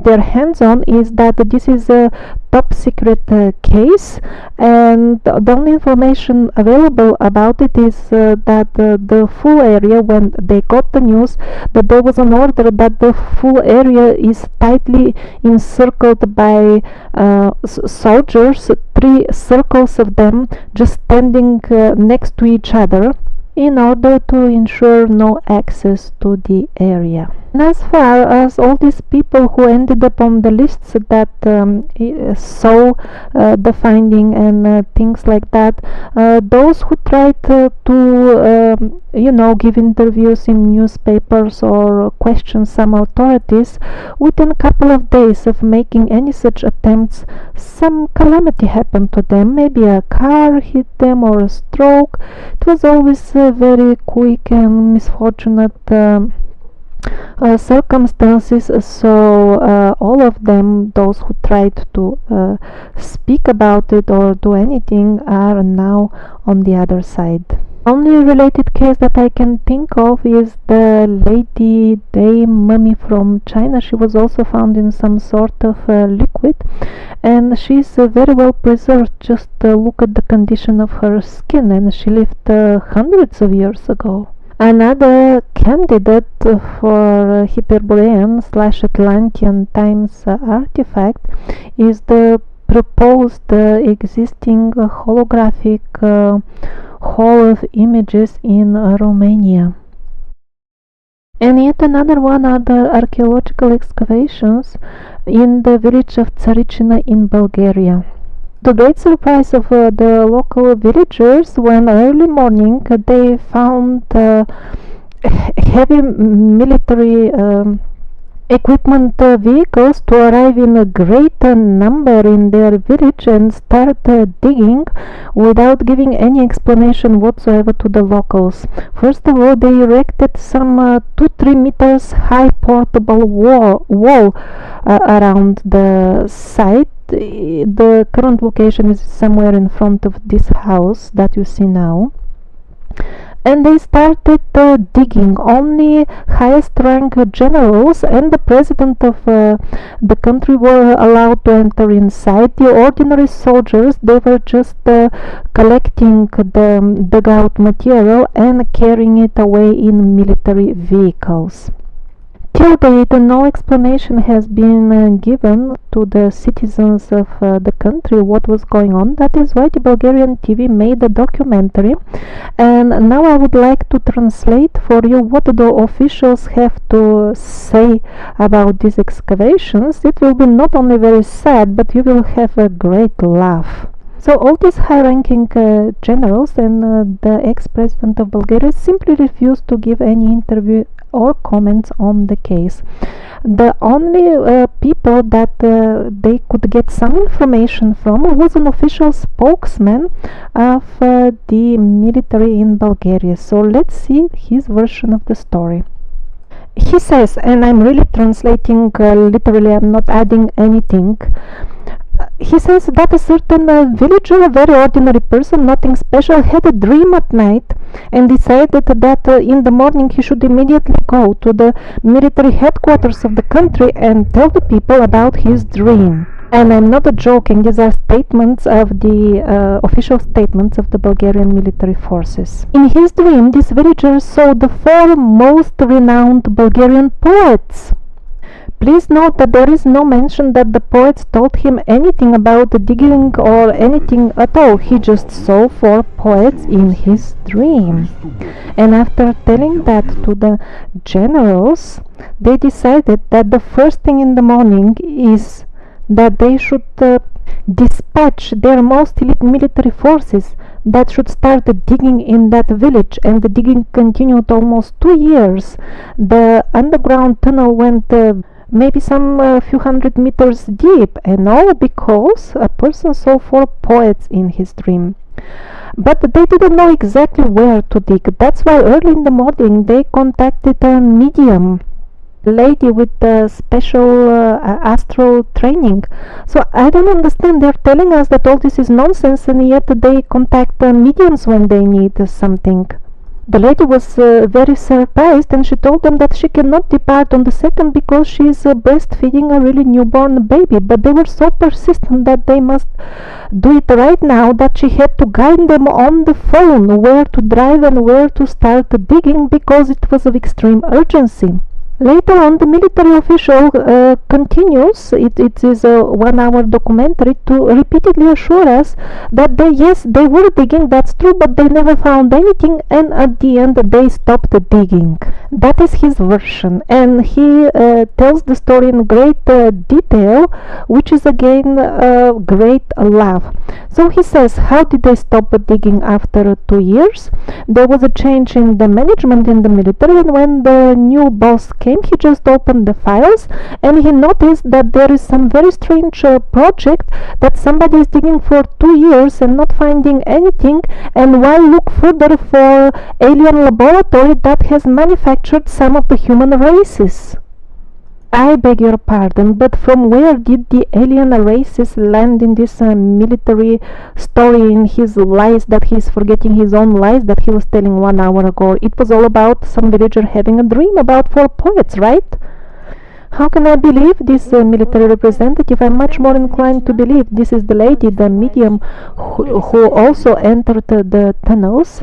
their hands on is that this is a top secret case, and the only information available about it is that the full area, when they got the news that there was an order that the full area is tightly encircled by soldiers, 3 circles of them just standing next to each other in order to ensure no access to the area. And as far as all these people who ended up on the lists that saw the finding and things like that, those who tried to give interviews in newspapers or question some authorities, within a couple of days of making any such attempts, some calamity happened to them. Maybe a car hit them or a stroke. It was always very quick and misfortunate circumstances, so all of them, those who tried to speak about it or do anything, are now on the other side. Only related case that I can think of is the Lady Day mummy from China. She was also found in some sort of liquid, and she's very well preserved. Just look at the condition of her skin, and she lived hundreds of years ago. Another candidate for Hyperborean/Atlantean times artifact is the proposed existing holographic hall of images in Romania. And yet another one are the archaeological excavations in the village of Tsarichina in Bulgaria. The great surprise of the local villagers, when early morning they found heavy military equipment vehicles to arrive in a great number in their village and start digging without giving any explanation whatsoever to the locals. First of all, they erected some 2-3 meters high portable wall around the site. The current location is somewhere in front of this house that you see now. And they started digging. Only highest rank generals and the president of the country were allowed to enter inside. The ordinary soldiers, they were just collecting the dugout material and carrying it away in military vehicles. Till date, no explanation has been given to the citizens of the country what was going on. That is why the Bulgarian TV made a documentary, and now I would like to translate for you what the officials have to say about these excavations. It will be not only very sad, but you will have a great laugh. So all these high-ranking generals and the ex-president of Bulgaria simply refused to give any interview or comments on the case. The only people that they could get some information from was an official spokesman of the military in Bulgaria. So let's see his version of the story. He says, and I'm really translating literally, I'm not adding anything. He says that a certain villager, a very ordinary person, nothing special, had a dream at night and decided that in the morning he should immediately go to the military headquarters of the country and tell the people about his dream. And I'm not joking, these are statements of the official statements of the Bulgarian military forces. In his dream, this villager saw the four most renowned Bulgarian poets. Please note that there is no mention that the poets told him anything about the digging or anything at all. He just saw four poets in his dream. And after telling that to the generals, they decided that the first thing in the morning is that they should dispatch their most elite military forces that should start digging in that village, and the digging continued almost 2 years. The underground tunnel went maybe some few hundred meters deep, and all because a person saw four poets in his dream. But they didn't know exactly where to dig. That's why early in the morning they contacted a medium, lady with special astral training. So I don't understand, they're telling us that all this is nonsense, and yet they contact mediums when they need something. The lady was very surprised, and she told them that she cannot depart on the second because she is breastfeeding a really newborn baby. But they were so persistent that they must do it right now, that she had to guide them on the phone where to drive and where to start digging because it was of extreme urgency. Later on, the military official continues, it is a 1-hour documentary, to repeatedly assure us that they were digging, that's true, but they never found anything, and at the end they stopped digging. That is his version, and he tells the story in great detail, which is again a great laugh. So he says, how did they stop digging after 2 years? There was a change in the management in the military, and when the new boss came, he just opened the files and he noticed that there is some very strange project that somebody is digging for 2 years and not finding anything, and why look further for alien laboratory that has manufactured some of the human races. I beg your pardon, but from where did the alien races land in this military story, in his lies, that he's forgetting his own lies that he was telling 1 hour ago? It was all about some villager having a dream about four poets, right? How can I believe this military representative? I'm much more inclined to believe this is the lady, the medium, who also entered the tunnels.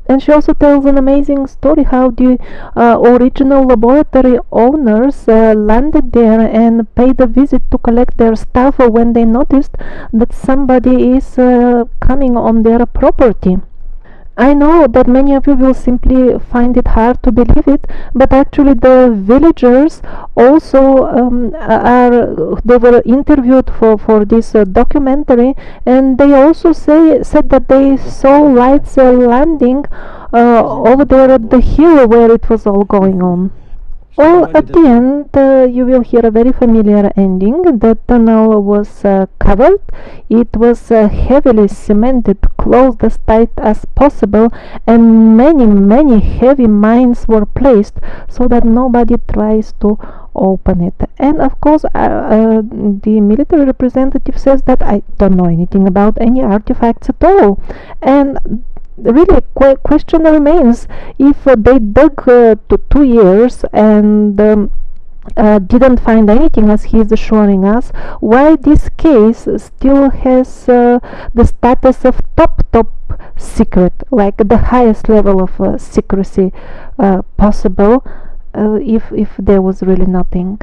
And she also tells an amazing story how the original laboratory owners landed there and paid a visit to collect their stuff when they noticed that somebody is coming on their property. I know that many of you will simply find it hard to believe it, but actually the villagers also they were interviewed for this documentary, and they also said that they saw lights landing over there at the hill where it was all going on. Well, at the end, you will hear a very familiar ending. The tunnel was covered. It was heavily cemented, closed as tight as possible, and many heavy mines were placed so that nobody tries to open it. And of course, the military representative says that I don't know anything about any artifacts at all. And really, question remains, if they dug to 2 years and didn't find anything, as he is assuring us, why this case still has the status of top secret, like the highest level of secrecy possible, if there was really nothing.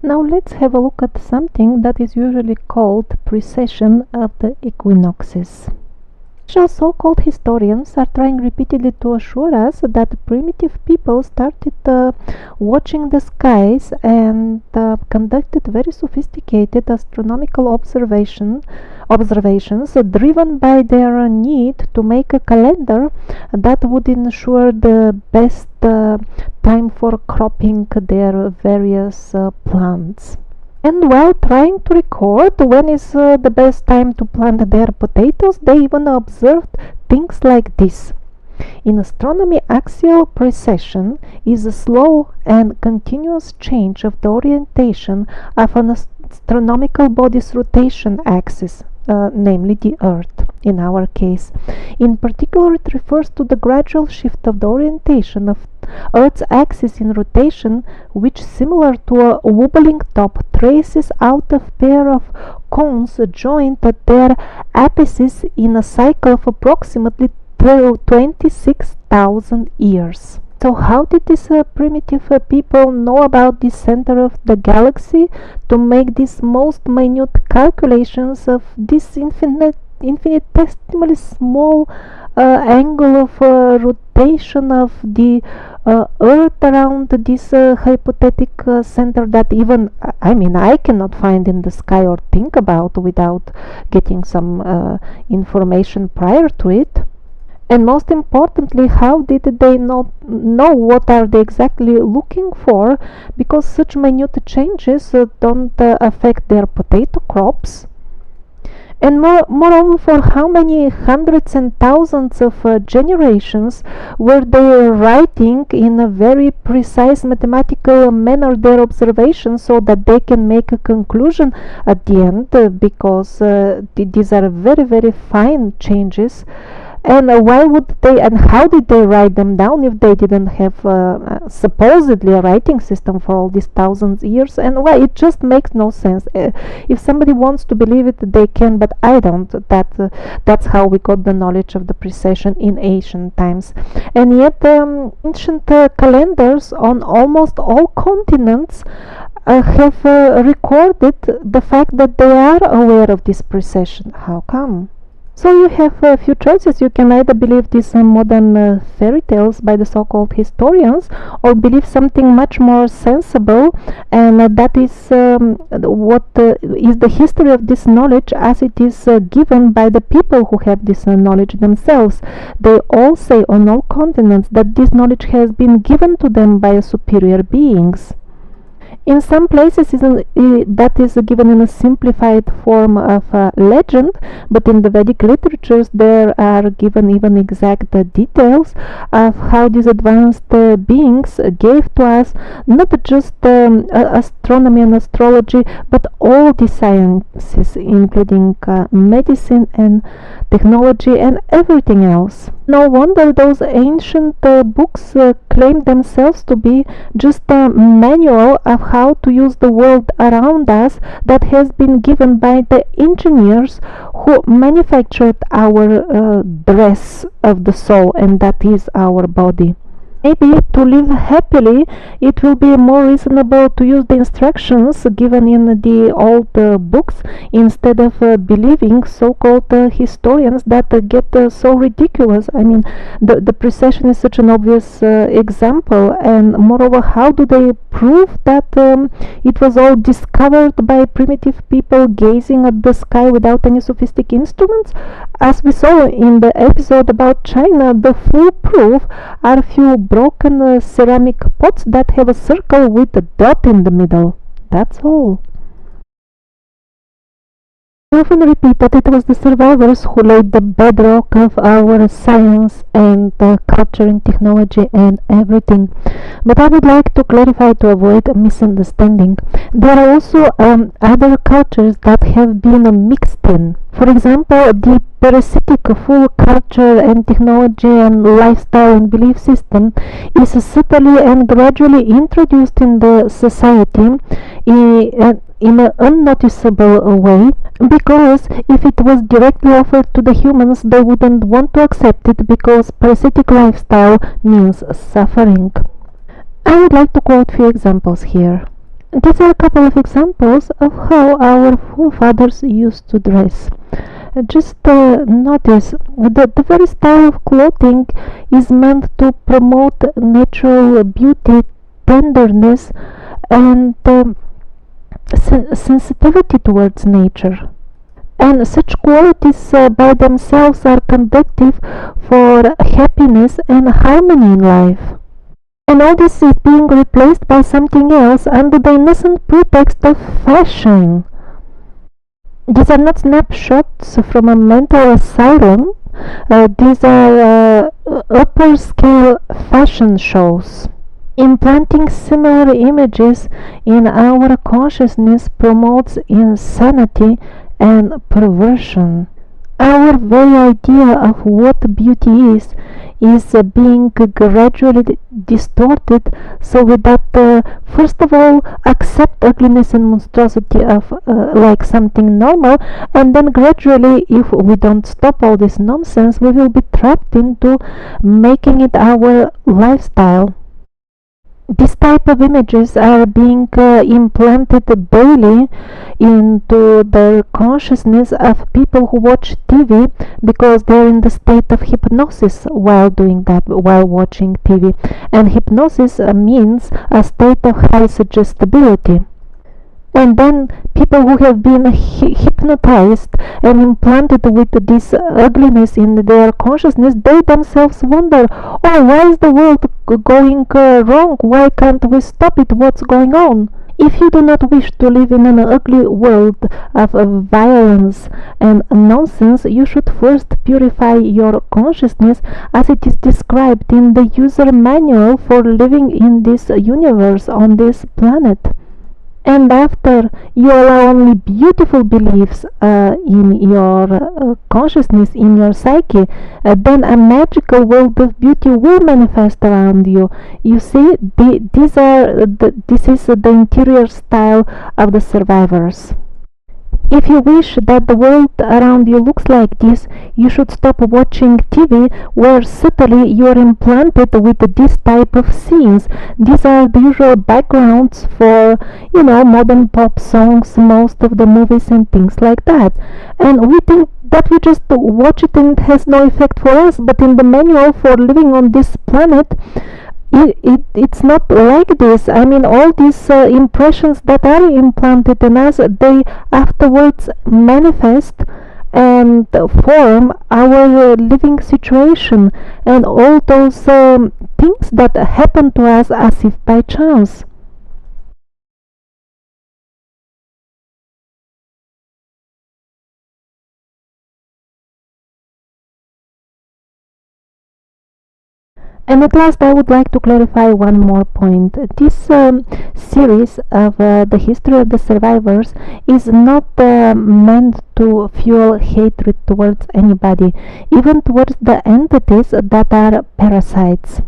Now let's have a look at something that is usually called precession of the equinoxes. So-called historians are trying repeatedly to assure us that primitive people started watching the skies and conducted very sophisticated astronomical observations driven by their need to make a calendar that would ensure the best time for cropping their various plants. And while trying to record when is the best time to plant their potatoes, they even observed things like this. In astronomy, axial precession is a slow and continuous change of the orientation of an astronomical body's rotation axis, namely the Earth in our case. In particular, it refers to the gradual shift of the orientation of Earth's axis in rotation, which, similar to a wobbling top, traces out a pair of cones joined at their apices in a cycle of approximately 26,000 years. So how did these primitive people know about the center of the galaxy to make these most minute calculations of this infinitesimally small angle of rotation of the Earth around this hypothetical center that even I cannot find in the sky or think about without getting some information prior to it? And most importantly, how did they not know what are they exactly looking for, because such minute changes don't affect their potato crops? And moreover, for how many hundreds and thousands of generations were they writing in a very precise mathematical manner their observations so that they can make a conclusion at the end, because these are very, very fine changes. And why would they and how did they write them down if they didn't have supposedly a writing system for all these thousands of years? And why? It just makes no sense. If somebody wants to believe it, they can, but I don't. That's how we got the knowledge of the precession in ancient times. And yet ancient calendars on almost all continents have recorded the fact that they are aware of this precession. How come? So you have a few choices. You can either believe these modern fairy tales by the so-called historians, or believe something much more sensible, and that is what is the history of this knowledge as it is given by the people who have this knowledge themselves. They all say on all continents that this knowledge has been given to them by superior beings. In some places that is given in a simplified form of legend, but in the Vedic literatures there are given even exact details of how these advanced beings gave to us not just astronomy and astrology, but all the sciences, including medicine and technology and everything else. No wonder those ancient books claim themselves to be just a manual of how to use the world around us that has been given by the engineers who manufactured our dress of the soul, and that is our body. Maybe to live happily, it will be more reasonable to use the instructions given in the old books instead of believing so-called historians that get so ridiculous. I mean, the precession is such an obvious example, and moreover, how do they prove that it was all discovered by primitive people gazing at the sky without any sophisticated instruments? As we saw in the episode about China, the full proof are a few broken ceramic pots that have a circle with a dot in the middle. That's all. I often repeat that it was the survivors who laid the bedrock of our science and culture and technology and everything. But I would like to clarify to avoid a misunderstanding. There are also other cultures that have been mixed in. For example, the parasitic full culture and technology and lifestyle and belief system is subtly and gradually introduced in the society in an unnoticeable way, because if it was directly offered to the humans, they wouldn't want to accept it, because parasitic lifestyle means suffering. I would like to quote few examples here. These are a couple of examples of how our forefathers used to dress. Just notice the very style of clothing is meant to promote natural beauty, tenderness, and sensitivity towards nature. And such qualities by themselves are conducive for happiness and harmony in life. And all this is being replaced by something else under the innocent pretext of fashion. These are not snapshots from a mental asylum. These are upper scale fashion shows. Implanting similar images in our consciousness promotes insanity and perversion. Our very idea of what beauty is being gradually distorted, so that first of all accept ugliness and monstrosity of like something normal, and then gradually, if we don't stop all this nonsense, we will be trapped into making it our lifestyle. This type of images are being implanted daily into the consciousness of people who watch TV, because they're in the state of hypnosis while doing that, while watching TV. And hypnosis means a state of high suggestibility. And then people who have been hypnotized and implanted with this ugliness in their consciousness, they themselves wonder, oh, why is the world going wrong? Why can't we stop it? What's going on? If you do not wish to live in an ugly world of violence and nonsense, you should first purify your consciousness, as it is described in the user manual for living in this universe, on this planet. And after you allow only beautiful beliefs in your consciousness, in your psyche, then a magical world of beauty will manifest around you. You see, this is the interior style of the survivors. If you wish that the world around you looks like this, you should stop watching TV, where subtly you are implanted with this type of scenes. These are the usual backgrounds for, modern pop songs, most of the movies and things like that. And we think that we just watch it and it has no effect for us, but in the manual for living on this planet, it's not like this. I mean, all these impressions that are implanted in us, they afterwards manifest and form our living situation, and all those things that happen to us as if by chance. And at last, I would like to clarify one more point. This series of the history of the survivors is not meant to fuel hatred towards anybody, even towards the entities that are parasites.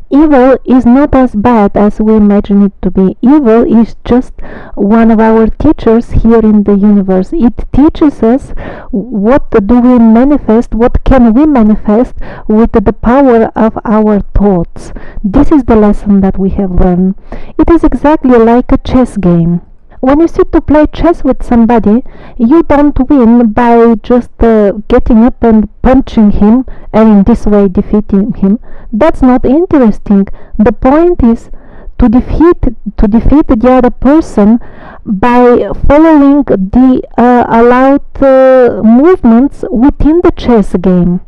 Evil is not as bad as we imagine it to be. Evil is just one of our teachers here in the universe. It teaches us what do we manifest, what can we manifest with the power of our thoughts. This is the lesson that we have learned. It is exactly like a chess game. When you sit to play chess with somebody, you don't win by just getting up and punching him and in this way defeating him. That's not interesting. The point is to defeat the other person by following the allowed movements within the chess game.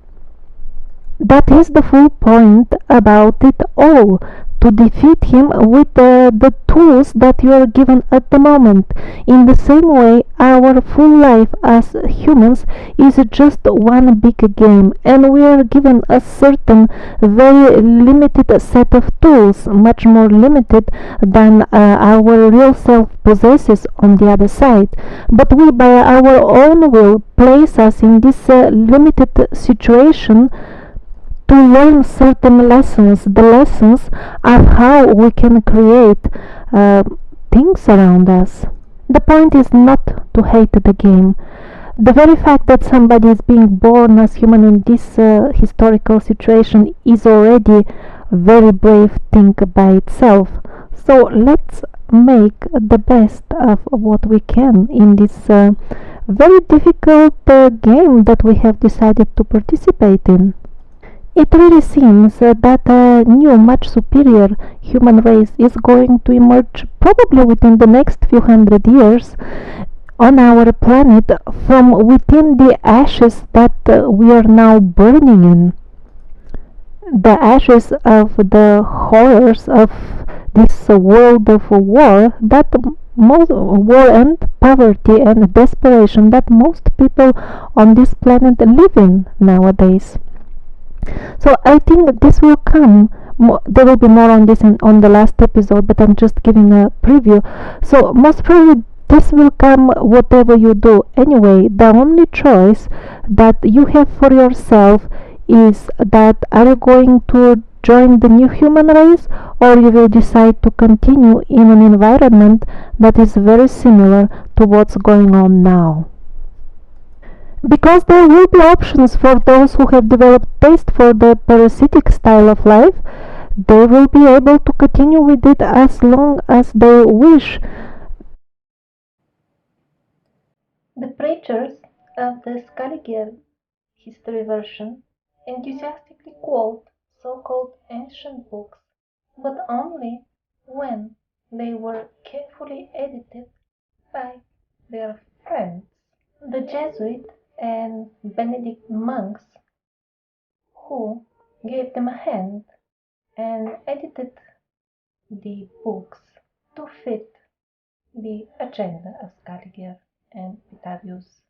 That is the full point about it all. to defeat him with the tools that you are given at the moment. In the same way, our full life as humans is just one big game, and we are given a certain very limited set of tools, much more limited than our real self possesses on the other side. But we, by our own will, place us in this limited situation to learn certain lessons. The lessons are how we can create uh, things around us. The point is not to hate the game. The very fact that somebody is being born as human in this historical situation is already a very brave thing by itself. So let's make the best of what we can in this very difficult game that we have decided to participate in. It really seems that a new, much superior human race is going to emerge probably within the next few hundred years on our planet from within the ashes that we are now burning in. The ashes of the horrors of this world of war, that most war and poverty and desperation that most people on this planet live in nowadays. So I think this will come. There will be more on this on the last episode, but I'm just giving a preview. So most probably this will come whatever you do. Anyway, the only choice that you have for yourself is that are you going to join the new human race, or you will decide to continue in an environment that is very similar to what's going on now. Because there will be options for those who have developed taste for the parasitic style of life, they will be able to continue with it as long as they wish. The preachers of the Scaliger history version enthusiastically quote so-called ancient books, but only when they were carefully edited by their friends, the Jesuit and Benedict monks, who gave them a hand and edited the books to fit the agenda of Scaliger and Petavius.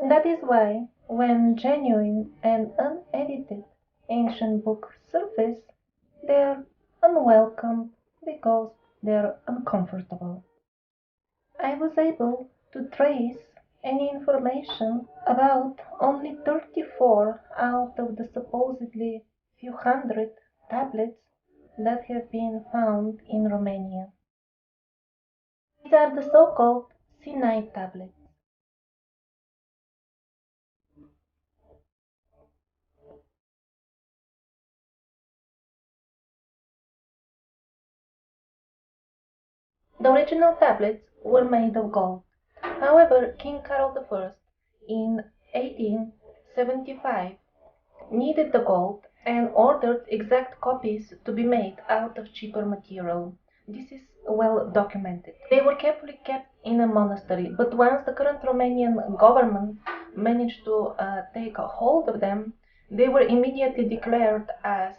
That is why, when genuine and unedited ancient books surface, they are unwelcome because they are uncomfortable. I was able to trace any information about only 34 out of the supposedly few hundred tablets that have been found in Romania. These are the so-called Sinai tablets. The original tablets were made of gold. However, King Carol I in 1875 needed the gold and ordered exact copies to be made out of cheaper material. This is well documented. They were carefully kept in a monastery, but once the current Romanian government managed to take a hold of them, they were immediately declared as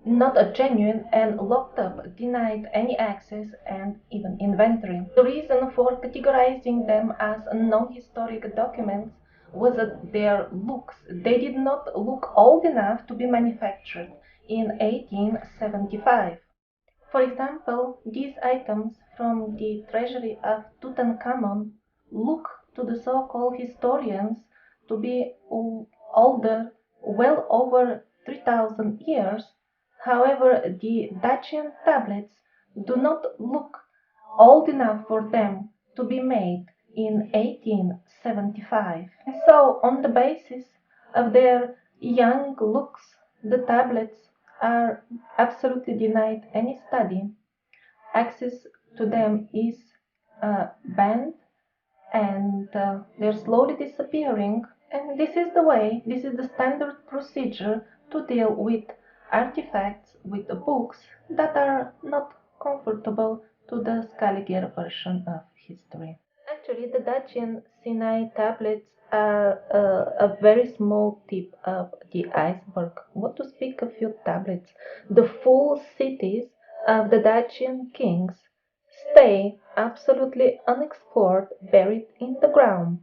not a genuine and locked up, denied any access and even inventory. The reason for categorizing them as non-historic documents was their looks. They did not look old enough to be manufactured in 1875. For example, these items from the treasury of Tutankhamun look to the so-called historians to be older, well over 3,000 years. However, the Dacian tablets do not look old enough for them to be made in 1875. And so, on the basis of their young looks, the tablets are absolutely denied any study. Access to them is banned, and they're slowly disappearing. And this is the way, this is the standard procedure to deal with artifacts, with the books that are not comfortable to the Scaliger version of history. Actually, the Dacian Sinai tablets are a very small tip of the iceberg. What to speak of few tablets? The full cities of the Dacian kings stay absolutely unexplored, buried in the ground.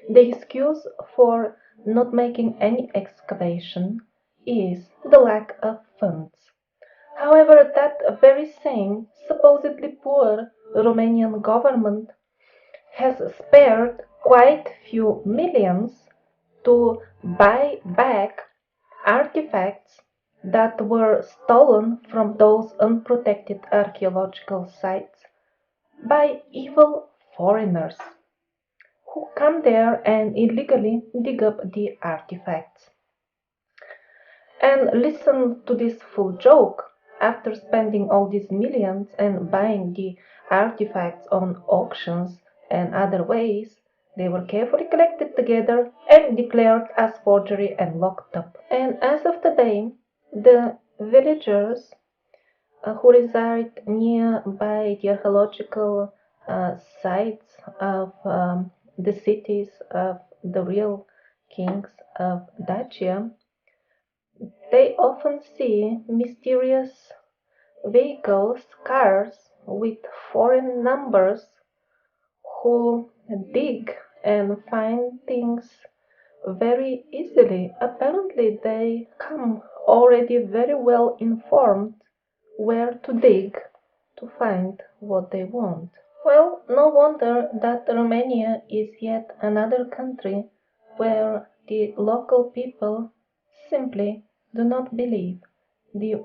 The excuse for not making any excavation is the lack of funds. However, that very same, supposedly poor Romanian government has spared quite few millions to buy back artifacts that were stolen from those unprotected archaeological sites by evil foreigners who come there and illegally dig up the artifacts. And listen to this full joke. After spending all these millions and buying the artifacts on auctions and other ways, they were carefully collected together and declared as forgery and locked up. And as of today, the villagers who reside nearby the archaeological sites of the cities of the real kings of Dacia, they often see mysterious vehicles, cars with foreign numbers who dig and find things very easily. Apparently, they come already very well informed where to dig to find what they want. Well, no wonder that Romania is yet another country where the local people simply do not believe the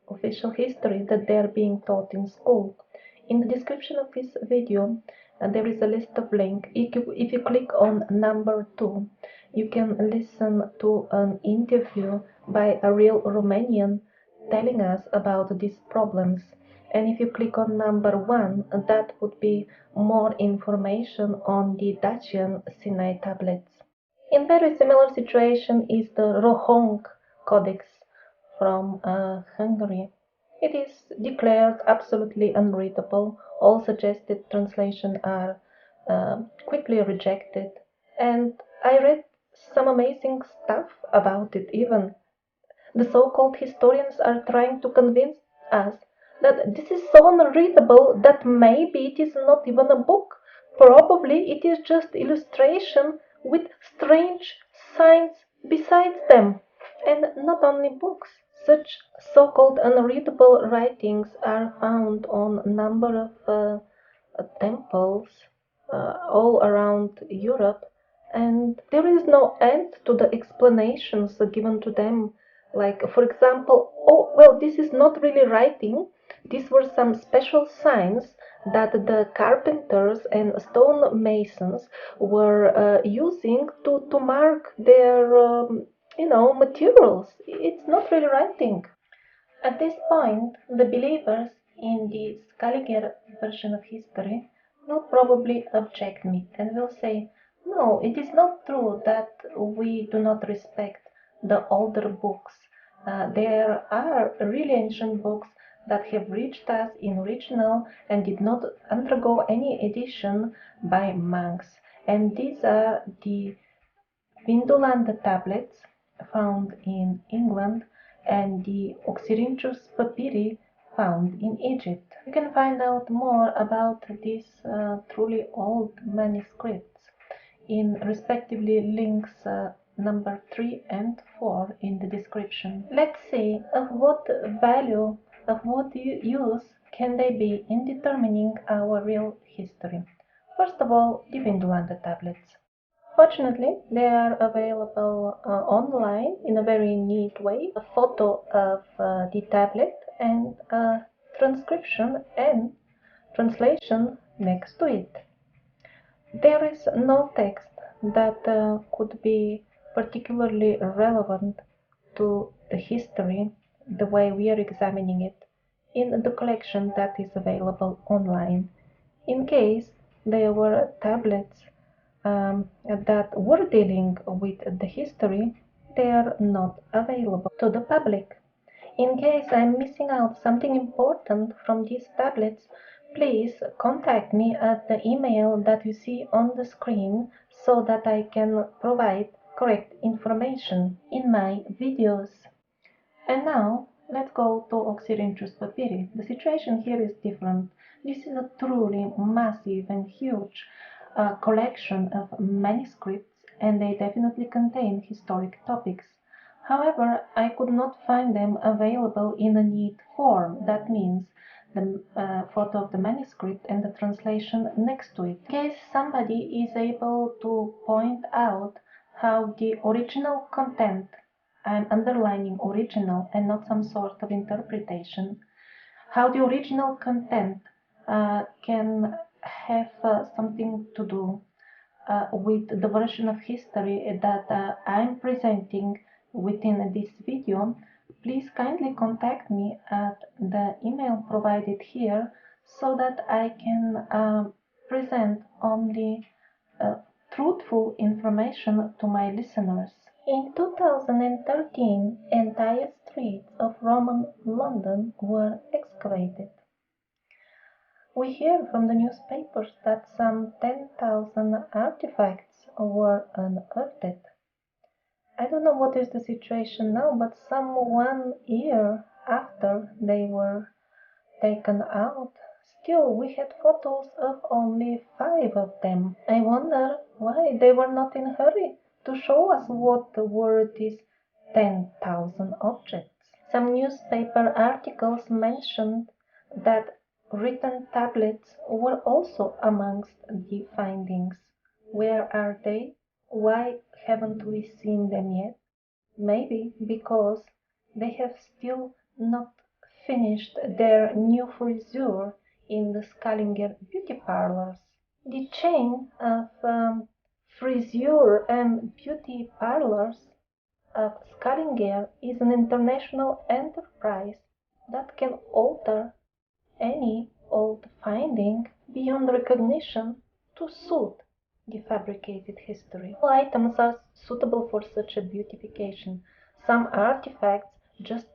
official history that they are being taught in school. In the description of this video, there is a list of links. If you click on number 2, you can listen to an interview by a real Romanian telling us about these problems. And if you click on number 1, that would be more information on the Dacian Sinai tablets. In very similar situation is the Rohong Codex from Hungary. It is declared absolutely unreadable. All suggested translations are quickly rejected. And I read some amazing stuff about it even. The so-called historians are trying to convince us that this is so unreadable that maybe it is not even a book. Probably it is just illustration with strange signs besides them. And not only books. Such so-called unreadable writings are found on a number of temples all around Europe, and there is no end to the explanations given to them. Like, for example, oh, well, this is not really writing, these were some special signs that the carpenters and stonemasons were using to mark their, materials. It's not really writing. At this point, the believers in the Scaliger version of history will probably object me and will say, no, it is not true that we do not respect the older books. There are really ancient books that have reached us in original and did not undergo any edition by monks. And these are the Vindolanda tablets found in England and the Oxyrhynchus papyri found in Egypt. You can find out more about these truly old manuscripts in respectively links number 3 and 4 in the description. Let's see of what value, of what use can they be in determining our real history. First of all, the Vindolanda tablets. Fortunately, they are available online in a very neat way. A photo of the tablet and a transcription and translation next to it. There is no text that could be particularly relevant to the history, the way we are examining it, in the collection that is available online. In case there were tablets that were dealing with the history, they are not available to the public. In case I'm missing out something important from these tablets, Please contact me at the email that you see on the screen so that I can provide correct information in my videos. And now, let's go to Oxyrhynchus papyri. The situation here is different. This is a truly massive and huge collection of manuscripts, and they definitely contain historic topics. However, I could not find them available in a neat form. That means the photo of the manuscript and the translation next to it. In case somebody is able to point out how the original content, I'm underlining original and not some sort of interpretation, how the original content can have something to do with the version of history that I'm presenting within this video, please kindly contact me at the email provided here so that I can present only truthful information to my listeners. In 2013, entire streets of Roman London were excavated. We hear from the newspapers that some 10,000 artifacts were unearthed. I don't know what is the situation now, but some 1 year after they were taken out, still we had photos of only 5 of them. I wonder why they were not in a hurry to show us what were these 10,000 objects. Some newspaper articles mentioned that written tablets were also amongst the findings. Where are they? Why haven't we seen them yet? Maybe because they have still not finished their new frisure in the Scalinger beauty parlors. The chain of frisure and beauty parlors of Scalinger is an international enterprise that can alter any old finding beyond recognition to suit the fabricated history. All items are suitable for such a beautification. Some artifacts just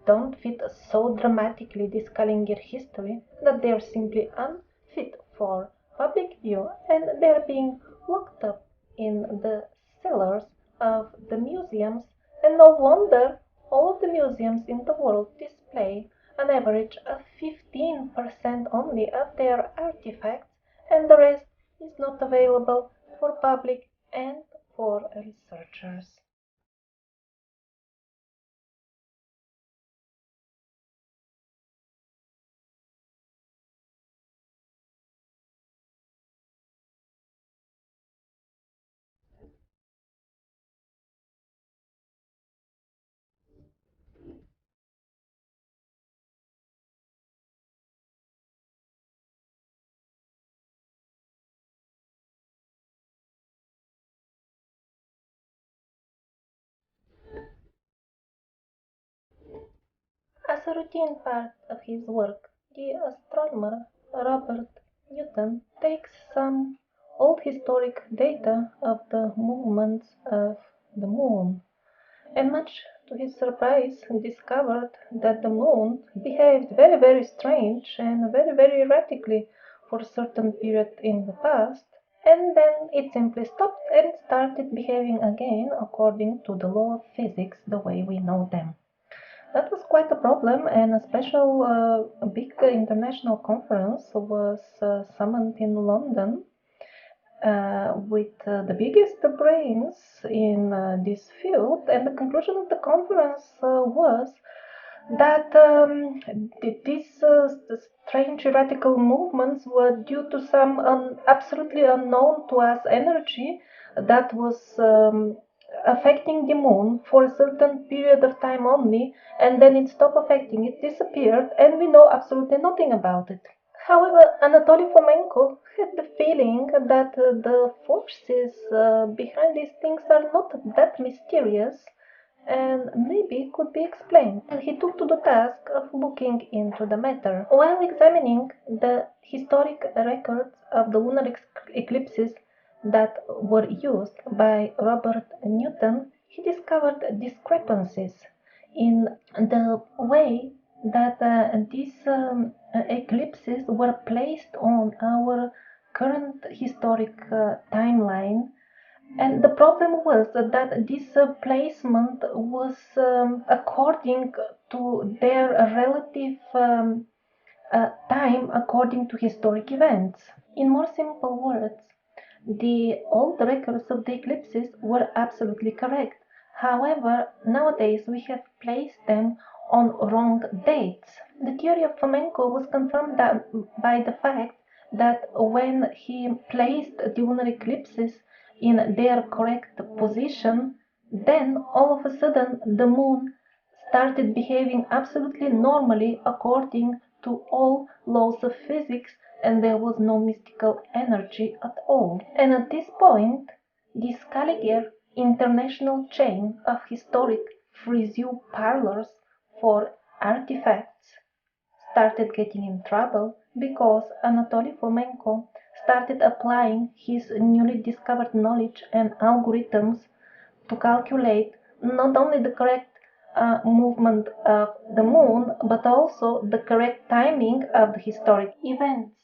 don't fit so dramatically the Scalinger history that they are simply unfit for public view, and they're being locked up in the cellars of the museums, and no wonder all of the museums in the world display an average of 15% only of their artifacts, and the rest is not available for public and for researchers. As a routine part of his work, the astronomer Robert Newton takes some old historic data of the movements of the moon, and much to his surprise discovered that the moon behaved very strange and very erratically for a certain period in the past, and then it simply stopped and started behaving again according to the law of physics the way we know them. That was quite a problem, and a special big international conference was summoned in London with the biggest brains in this field. And the conclusion of the conference was that these strange erratical movements were due to some absolutely unknown to us energy that was affecting the moon for a certain period of time only, and then it stopped affecting it, disappeared, and we know absolutely nothing about it. However, Anatoly Fomenko had the feeling that the forces behind these things are not that mysterious and maybe could be explained. And he took to the task of looking into the matter. While examining the historic records of the lunar eclipses that were used by Robert Newton, he discovered discrepancies in the way that these eclipses were placed on our current historic timeline. And the problem was that this placement was according to their relative time according to historic events. In more simple words, the old records of the eclipses were absolutely correct. However, nowadays we have placed them on wrong dates. The theory of Fomenko was confirmed by the fact that when he placed the lunar eclipses in their correct position, then all of a sudden the moon started behaving absolutely normally according to all laws of physics, and there was no mystical energy at all. And at this point, the Scaliger international chain of historic frisue parlors for artifacts started getting in trouble because Anatoly Fomenko started applying his newly discovered knowledge and algorithms to calculate not only the correct movement of the moon, but also the correct timing of the historic events.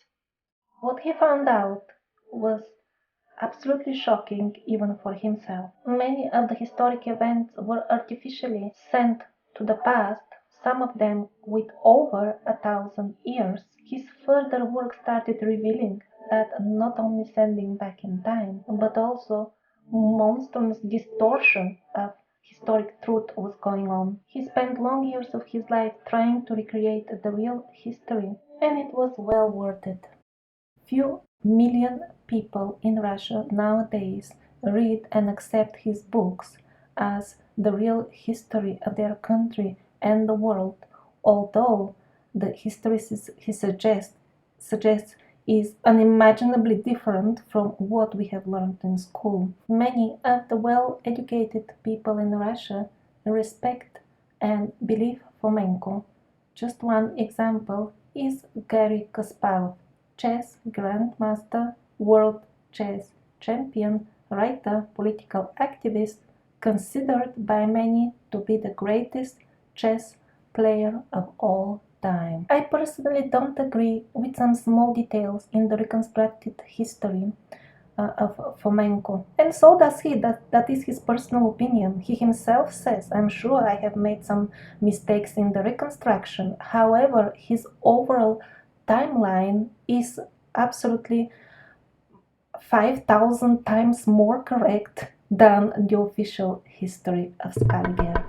What he found out was absolutely shocking even for himself. Many of the historic events were artificially sent to the past, some of them with over 1,000 years. His further work started revealing that not only sending back in time, but also monstrous distortion of historic truth was going on. He spent long years of his life trying to recreate the real history, and it was well worth it. Few million people in Russia nowadays read and accept his books as the real history of their country and the world, although the history he suggests is unimaginably different from what we have learned in school. Many of the well-educated people in Russia respect and believe Fomenko. Just one example is Garry Kasparov, chess grandmaster, world chess champion, writer, political activist, considered by many to be the greatest chess player of all time. I personally don't agree with some small details in the reconstructed history of Fomenko. And so does he. That is his personal opinion. He himself says, I'm sure I have made some mistakes in the reconstruction. However, his overall timeline is absolutely 5,000 times more correct than the official history of Scaliger.